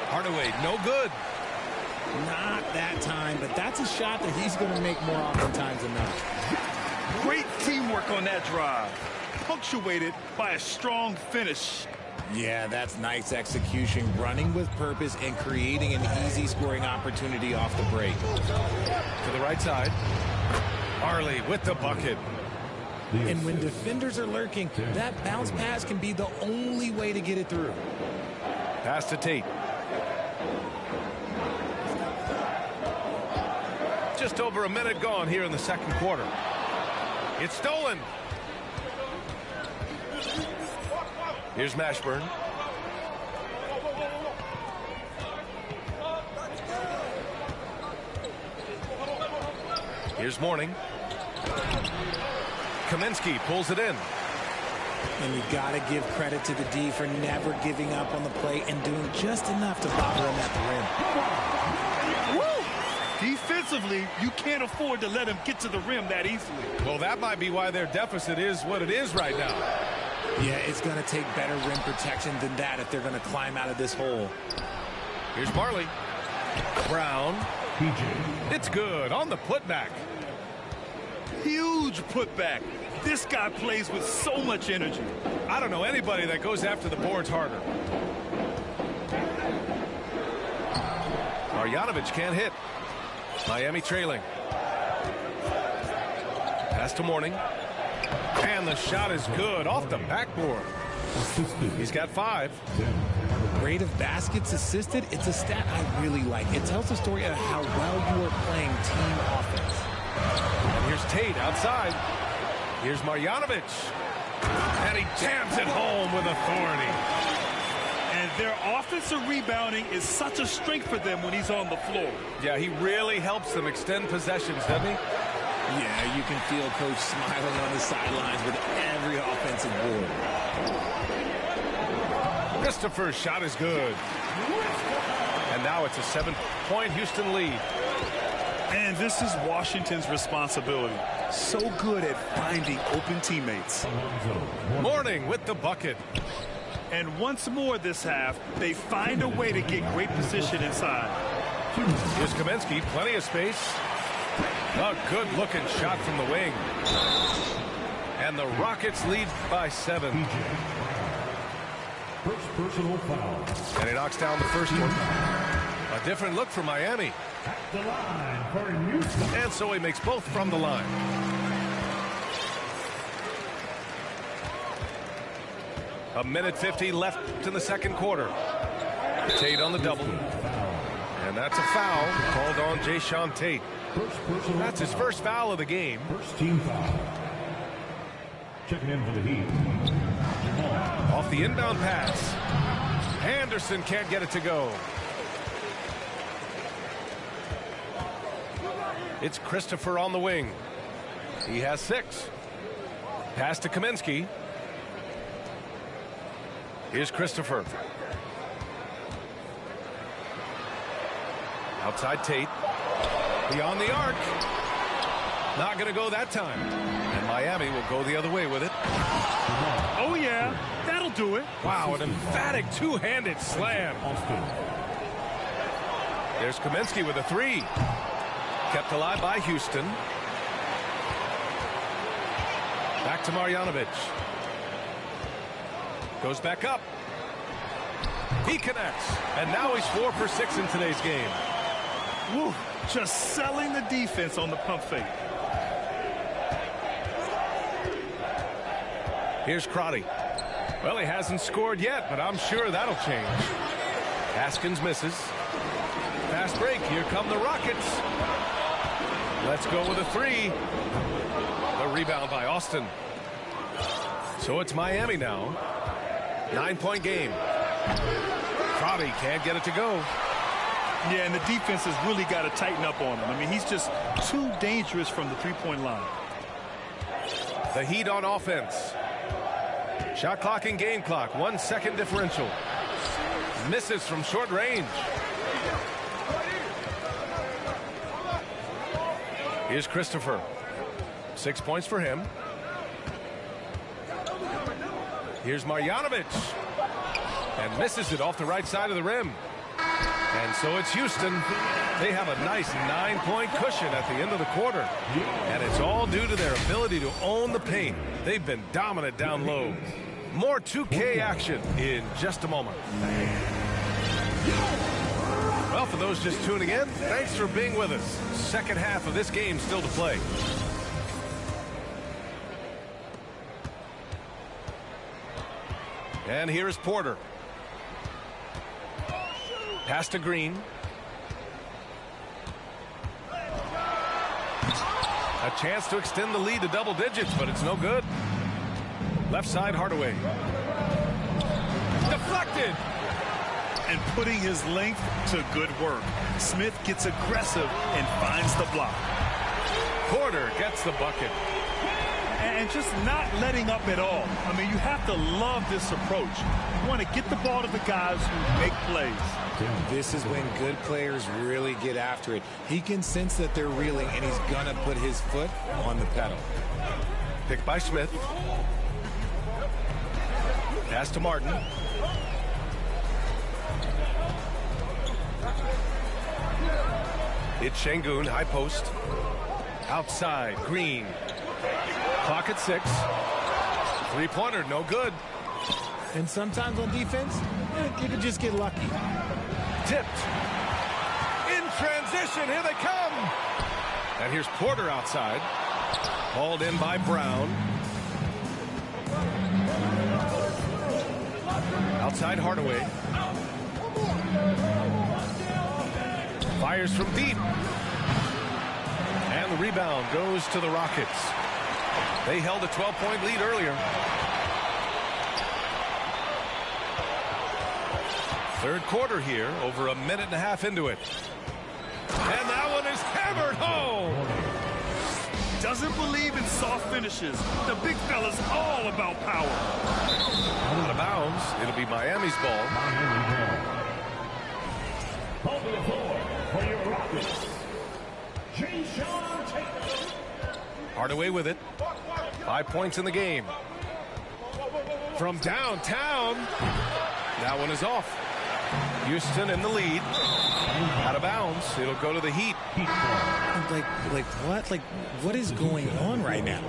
Hardaway, no good. Not that time, but that's a shot that he's going to make more oftentimes than not. Great teamwork on that drive, punctuated by a strong finish. Yeah, that's nice execution, running with purpose and creating an easy scoring opportunity off the break. To the right side. Arley with the bucket. And when defenders are lurking, that bounce pass can be the only way to get it through. Pass to Tate. Just over a minute gone here in the second quarter. It's stolen. Here's Mashburn. Here's Mourning. Kaminsky pulls it in. And you got to give credit to the D for never giving up on the play and doing just enough to bother him at the rim. Woo! Defensively, you can't afford to let him get to the rim that easily. Well, that might be why their deficit is what it is right now. Yeah, it's going to take better rim protection than that if they're going to climb out of this hole. Here's Marley. Brown. It's good on the putback. Huge putback. This guy plays with so much energy. I don't know anybody that goes after the boards harder. Marjanovic can't hit. Miami trailing. Pass to Mourning. And the shot is good off the backboard. He's got 5. Rate of baskets assisted, it's a stat I really like. It tells the story of how well you are playing team offense. And here's Tate outside. Here's Marjanovic. And he jams it home with authority. And their offensive rebounding is such a strength for them when he's on the floor. Yeah, he really helps them extend possessions, doesn't he? Yeah, you can feel Coach smiling on the sidelines with every offensive board. Christopher's shot is good. And now it's a 7-point Houston lead. And this is Washington's responsibility. So good at finding open teammates. Mourning with the bucket. And once more this half, they find a way to get great position inside. Here's Kaminsky, plenty of space. A good-looking shot from the wing. And the Rockets lead by 7. First personal foul. And he knocks down the first one. A different look for Miami. At the line for Houston. And so he makes both from the line. A minute 50 left in the second quarter. Tate on the double. And that's a foul called on Jayshawn Tate. That's his first foul of the game. First team foul. Checking in for the Heat. Off the inbound pass. Anderson can't get it to go. It's Christopher on the wing. He has 6. Pass to Kaminsky. Here's Christopher. Outside Tate. Beyond the arc. Not going to go that time. And Miami will go the other way with it. Oh, yeah. That'll do it. Wow, an emphatic two-handed slam. There's Kaminsky with a 3. Kept alive by Houston. Back to Marjanovic. Goes back up. He connects. And now he's 4 for 6 in today's game. Woo, just selling the defense on the pump fake. Here's Crotty. Well, he hasn't scored yet, but I'm sure that'll change. Haskins misses. Fast break. Here come the Rockets. Let's go with a 3. The rebound by Austin. So it's Miami now. 9-point game. Crotty can't get it to go. Yeah, and the defense has really got to tighten up on him. I mean, he's just too dangerous from the three-point line. The Heat on offense. Shot clock and game clock. 1 second differential. Misses from short range. Here's Christopher. 6 points for him. Here's Marjanovic. And misses it off the right side of the rim. And so it's Houston. They have a nice 9-point cushion at the end of the quarter. And it's all due to their ability to own the paint. They've been dominant down low. More 2K action in just a moment. Well, for those just tuning in, thanks for being with us. Second half of this game still to play. And here's Porter. Pass to Green. A chance to extend the lead to double digits, but it's no good. Left side, Hardaway. Deflected. And putting his length to good work. Smith gets aggressive and finds the block. Porter gets the bucket. And just not letting up at all. I mean, you have to love this approach. You want to get the ball to the guys who make plays. This is when good players really get after it. He can sense that they're reeling, and he's going to put his foot on the pedal. Picked by Smith. Pass to Martin. It's Şengün, high post. Outside, Green. Clock at 6. Three-pointer, no good. And sometimes on defense, you can just get lucky. Tipped. In transition, here they come. And here's Porter outside. Hauled in by Brown. Outside Hardaway. Fires from deep. And the rebound goes to the Rockets. They held a 12-point lead earlier. Third quarter here, over a minute and a half into it. And that one is hammered home. Doesn't believe in soft finishes. The big fella's all about power. Out of bounds. It'll be Miami's ball. On the floor for your Rockets, Hardaway with it. 5 points in the game. From downtown. That one is off. Houston in the lead. Out of bounds. It'll go to the Heat. Like what? Like, what is going on right now?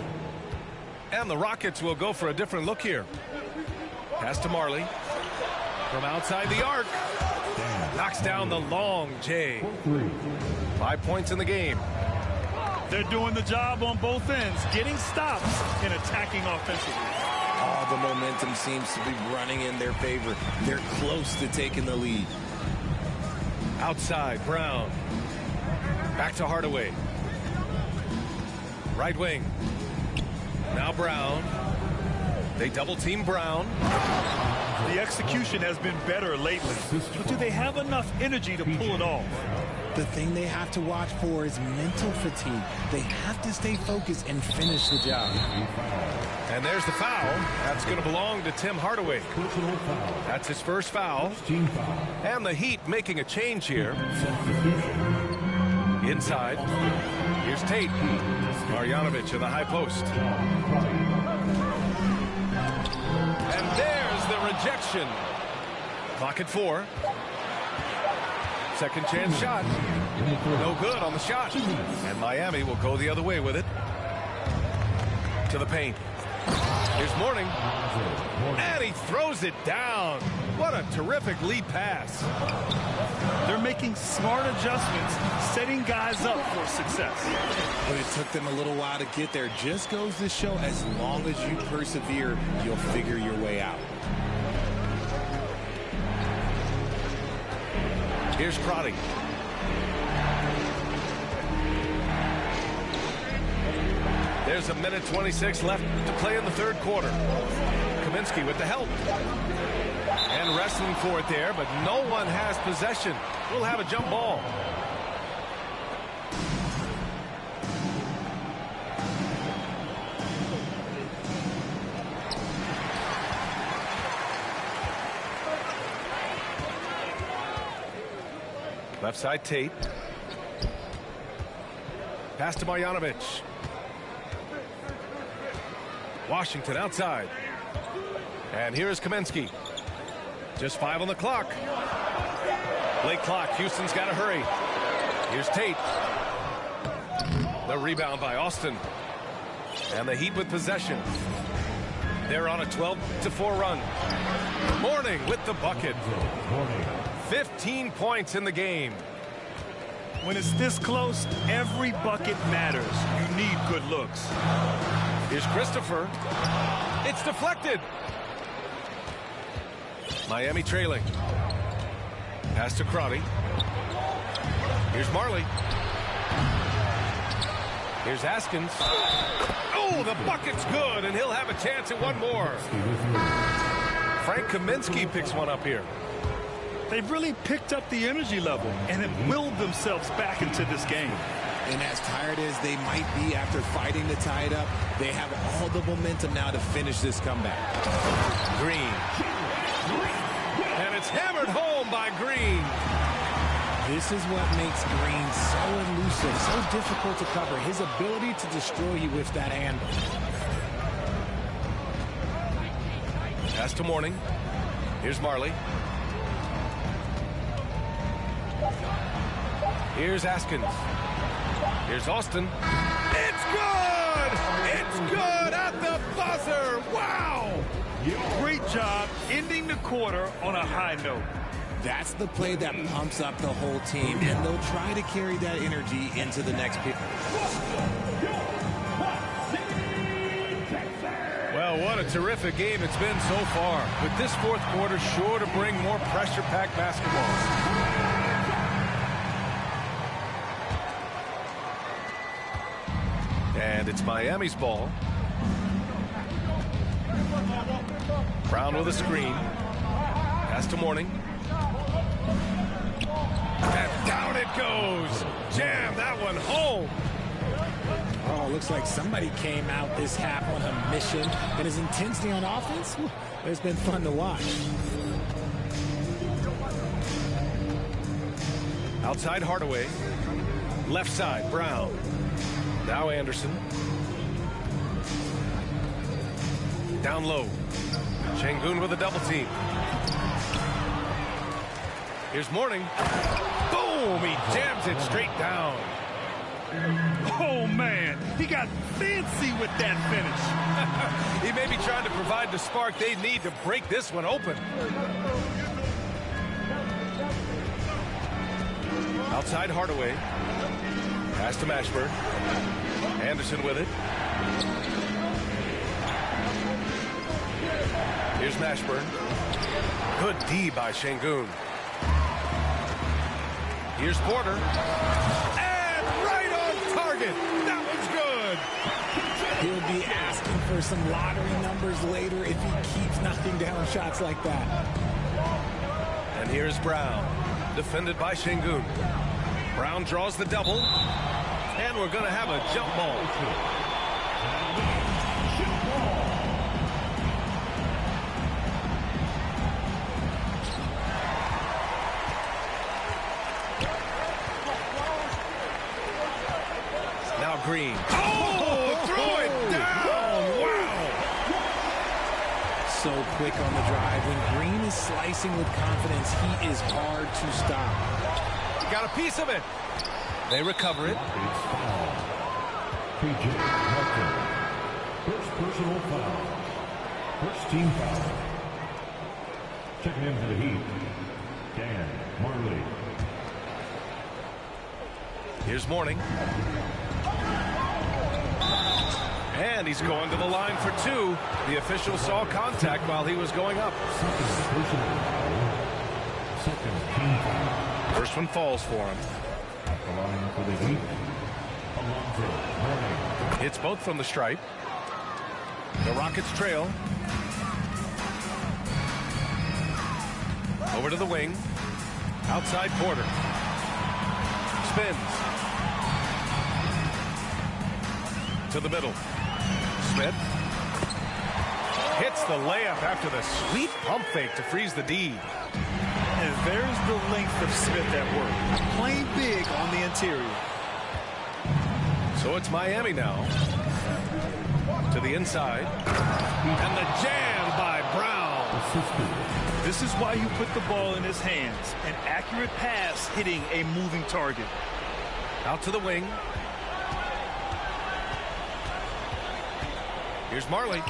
And the Rockets will go for a different look here. Pass to Marley. From outside the arc. Knocks down the long J. 5 points in the game. They're doing the job on both ends, getting stops and attacking offensively. All the momentum seems to be running in their favor. They're close to taking the lead. Outside, Brown. Back to Hardaway. Right wing. Now Brown. They double team Brown. The execution has been better lately, but do they have enough energy to pull it off? The thing they have to watch for is mental fatigue. They have to stay focused and finish the job. And there's the foul. That's going to belong to Tim Hardaway. That's his first foul. And the Heat making a change here. Inside. Here's Tate. Marjanovic in the high post. And there's the rejection. Clock at 4. Second chance shot. No good on the shot. And Miami will go the other way with it. To the paint. Here's Mourning. And he throws it down. What a terrific lead pass. They're making smart adjustments, setting guys up for success. But it took them a little while to get there. Just goes to show, as long as you persevere, you'll figure your way out. Here's Crotty. There's a minute 26 left to play in the third quarter. Kaminsky with the help. And wrestling for it there, but no one has possession. We'll have a jump ball. Left side, Tate. Pass to Marjanovic. Washington outside. And here's Kaminsky. Just 5 on the clock. Late clock. Houston's got to hurry. Here's Tate. The rebound by Austin. And the Heat with possession. They're on a 12-4 run. Mourning with the bucket. 15 points in the game. When it's this close, every bucket matters. You need good looks. Here's Christopher. It's deflected. Miami trailing. Pass to Crotty. Here's Marley. Here's Askins. Oh, the bucket's good, and he'll have a chance at one more. Frank Kaminsky picks one up here. They've really picked up the energy level and have willed themselves back into this game. And as tired as they might be after fighting to tie it up, they have all the momentum now to finish this comeback. Green. And it's hammered home by Green. This is what makes Green so elusive, so difficult to cover. His ability to destroy you with that handle. Pass to Mourning. Here's Marley. Here's Askins. Here's Austin. It's good! It's good at the buzzer! Wow! Great job ending the quarter on a high note. That's the play that pumps up the whole team, and they'll try to carry that energy into the next period. Well, what a terrific game it's been so far. With this fourth quarter sure to bring more pressure-packed basketball. And it's Miami's ball. Brown with a screen. Pass to Mourning. Down it goes. Jam that one home. Oh, looks like somebody came out this half on a mission. And his intensity on offense, it's been fun to watch. Outside Hardaway. Left side, Brown. Now Anderson. Down low. Şengün with a double team. Here's Mourning. Boom! He jams it straight down. Oh, man. He got fancy with that finish. He may be trying to provide the spark they need to break this one open. Outside Hardaway. Pass to Mashburn. Anderson with it. Here's Mashburn. Good D by Şengün. Here's Porter. And right on target. That one's good. He'll be asking for some lottery numbers later if he keeps knocking down shots like that. And here's Brown. Defended by Şengün. Brown draws the double. And we're going to have a jump ball. Now Green. Oh, throw it down. Wow. So quick on the drive. When Green is slicing with confidence, he is hard to stop. Got a piece of it. They recover it. PJ Martin. First personal foul. First team foul. Checking in for the Heat, Dan Marley. Here's Mourning. And he's going to the line for two. The official saw contact while he was going up. Second team foul. First one falls for him. At the line for the Heat, Alonzo Mourning. Hits both from the stripe. The Rockets trail. Over to the wing. Outside Porter. Spins. To the middle. Smith. Hits the layup after the sweet pump fake to freeze the D. And there's the length of Smith at work. Playing big on the interior. So it's Miami now. To the inside. And the jam by Brown. This is why you put the ball in his hands. An accurate pass hitting a moving target. Out to the wing. Here's Marley.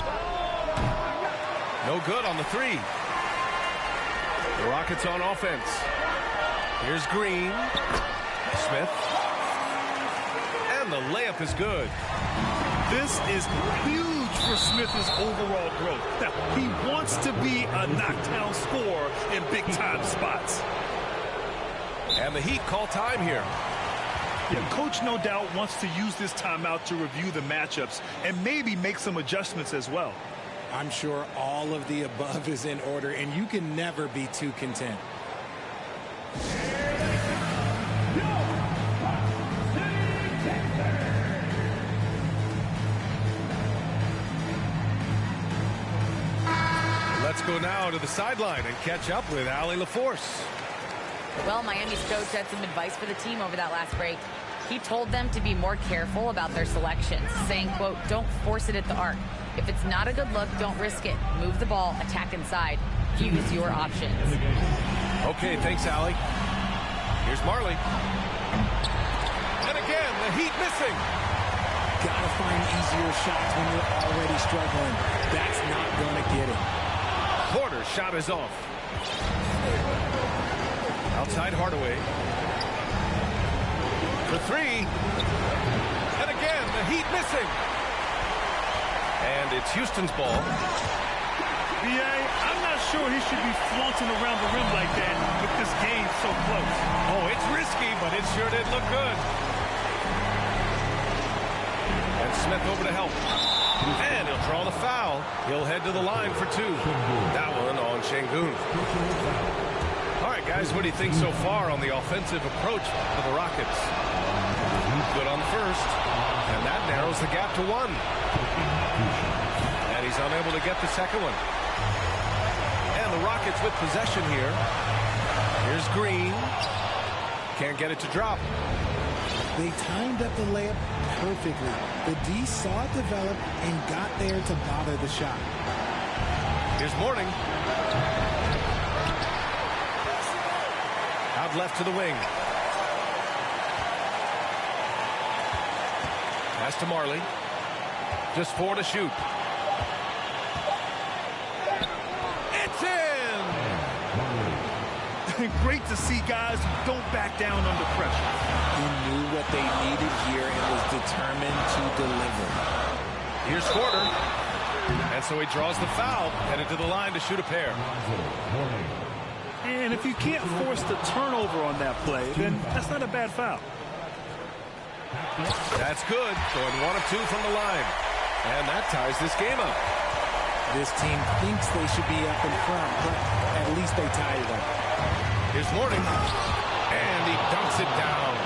No good on the three. The Rockets on offense. Here's Green. Smith. And the layup is good. This is huge for Smith's overall growth. Now, he wants to be a knockdown scorer in big-time spots. And the Heat call time here. Yeah, coach no doubt wants to use this timeout to review the matchups and maybe make some adjustments as well. I'm sure all of the above is in order, and you can never be too content. Let's go now to the sideline and catch up with Allie LaForce. Well, Miami's coach had some advice for the team over that last break. He told them to be more careful about their selections, saying, quote, don't force it at the arc. If it's not a good look, don't risk it. Move the ball, attack inside. Use your options. Okay, thanks, Allie. Here's Marley. And again, the Heat missing. Gotta find easier shots when you're already struggling. That's not gonna get it. Porter's shot is off. Outside Hardaway. For three. And again, the Heat missing. And it's Houston's ball. B.A., I'm not sure he should be flaunting around the rim like that with this game so close. Oh, it's risky, but it sure did look good. And Smith over to help. And he'll draw the foul. He'll head to the line for two. That one on Şengün. All right, guys, what do you think so far on the offensive approach for the Rockets? Good on the first, and that narrows the gap to 1. And he's unable to get the second one. And the Rockets with possession here. Here's Green. Can't get it to drop. They timed up the layup perfectly. The D saw it develop and got there to bother the shot. Here's Morning. Out left to the wing. Pass to Marley. Just 4 to shoot. It's in! Great to see guys who don't back down under pressure. He knew what they needed here and was determined to deliver. Here's Porter. And so he draws the foul, headed to the line to shoot a pair. And if you can't force the turnover on that play, then that's not a bad foul. That's good. Going 1 of 2 from the line. And that ties this game up. This team thinks they should be up in front, but at least they tied it up. Here's Morning. And he dunks it down.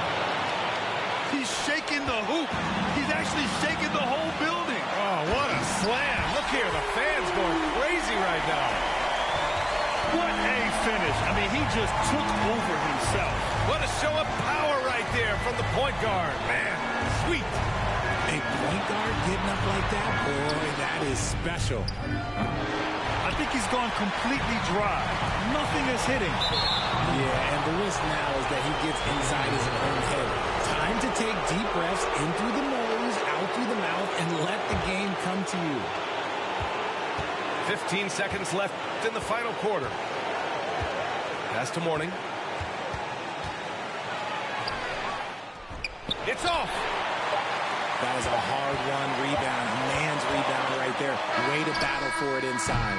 He's shaking the hoop. He's actually shaking the whole building. Oh, what a slam. Look here. The fans going crazy right now. What a finish. I mean, he just took over himself. What a show of power right there from the point guard. Man, sweet. A point guard getting up like that? Boy, that is special. I think he's gone completely dry. Nothing is hitting. Yeah, and the risk now is that he gets inside his own head. Time to take deep breaths in through the nose, out through the mouth, and let the game come to you. 15 seconds left in the final quarter. Pass to Morning. It's off. That is a hard-won rebound. Man's rebound right there. Way to battle for it inside.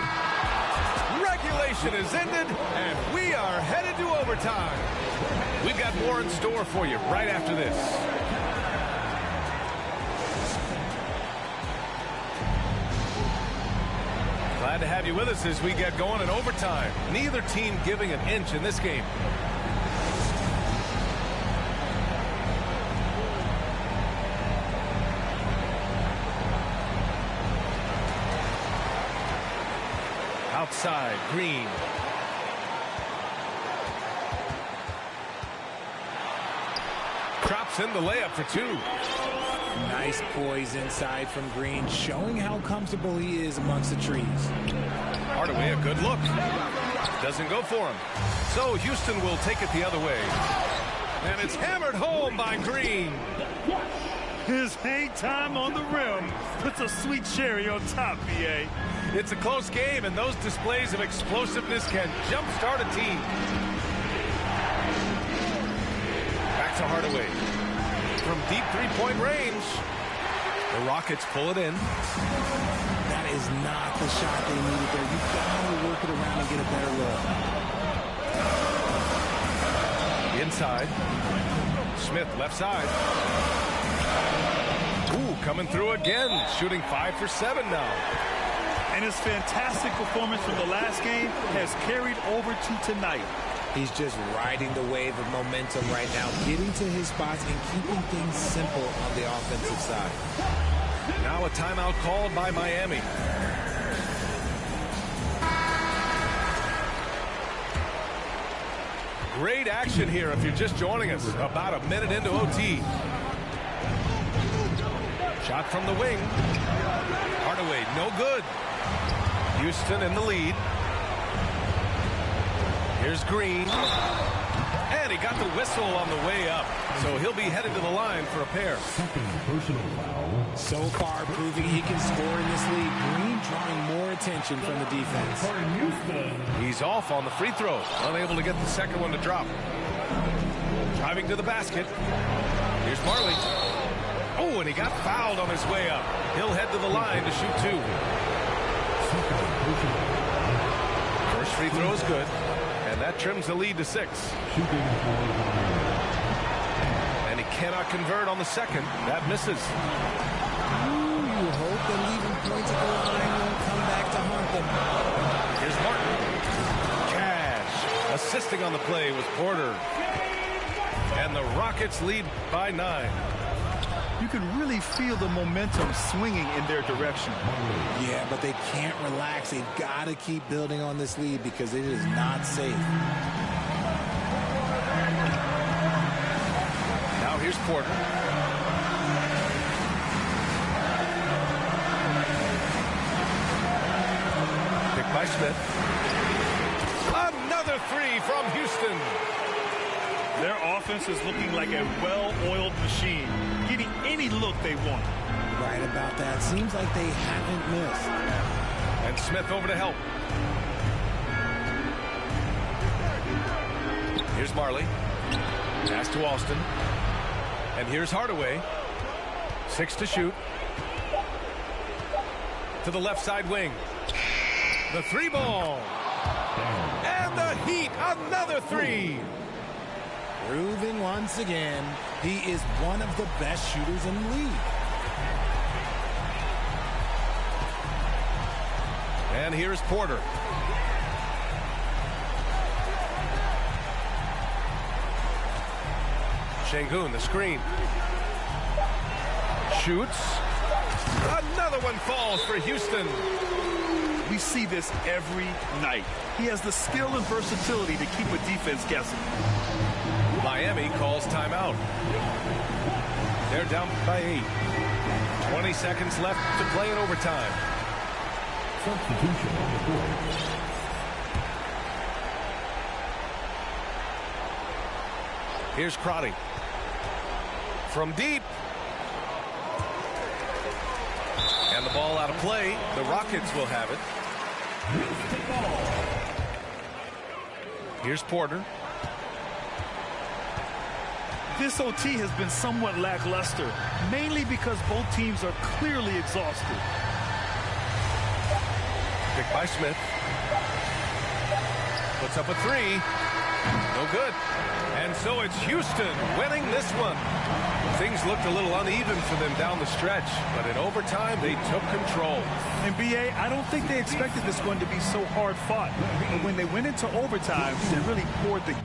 Regulation is ended, and we are headed to overtime. We've got more in store for you right after this. Glad to have you with us as we get going in overtime. Neither team giving an inch in this game. Outside, Green. Drops in the layup for 2. Nice poise inside from Green, showing how comfortable he is amongst the trees. Hardaway, a good look. Doesn't go for him. So Houston will take it the other way. And it's hammered home by Green. His hang time on the rim puts a sweet cherry on top, BA. It's a close game, and those displays of explosiveness can jumpstart a team. Back to Hardaway. From deep three-point range, the Rockets pull it in. That is not the shot they needed there. You've got to work it around and get a better look. Inside. Smith, left side. Ooh, coming through again. Shooting 5 for 7 now. And his fantastic performance from the last game has carried over to tonight. He's just riding the wave of momentum right now, getting to his spots and keeping things simple on the offensive side. Now a timeout called by Miami. Great action here if you're just joining us. About a minute into OT. Shot from the wing. Hardaway, no good. Houston in the lead. Here's Green. And he got the whistle on the way up. So he'll be headed to the line for a pair. Second personal foul. So far proving he can score in this league. Green drawing more attention from the defense. He's off on the free throw. Unable to get the second one to drop. Driving to the basket. Here's Marley. Oh, and he got fouled on his way up. He'll head to the line to shoot 2. First free throw is good. And that trims the lead to 6. And he cannot convert on the second. That misses. Ooh, you hope that leaving points at the line won't come back to haunt them. Here's Martin. Cash. Assisting on the play was Porter. And the Rockets lead by 9. You can really feel the momentum swinging in their direction. Yeah, but they can't relax. They've got to keep building on this lead because it is not safe. Now here's Porter. Picked by Smith. Another three from Houston. Their offense is looking like a well-oiled machine, getting any look they want. Right about that. Seems like they haven't missed. And Smith over to help. Here's Marley. Pass to Alston. And here's Hardaway. 6 to shoot. To the left side wing. The 3-ball. And the Heat, another 3. Proving once again, he is one of the best shooters in the league. And here's Porter. Şengün, the screen. Shoots. Another one falls for Houston. We see this every night. He has the skill and versatility to keep a defense guessing. Miami calls timeout. They're down by 8. 20 seconds left to play in overtime. Substitution on the court. Here's Crotty. From deep. And the ball out of play. The Rockets will have it. Here's Porter. This OT has been somewhat lackluster, mainly because both teams are clearly exhausted. Picked by Smith. Puts up a 3. No good. And so it's Houston winning this one. Things looked a little uneven for them down the stretch, but in overtime, they took control. And BA, I don't think they expected this one to be so hard fought. But when they went into overtime, they really poured the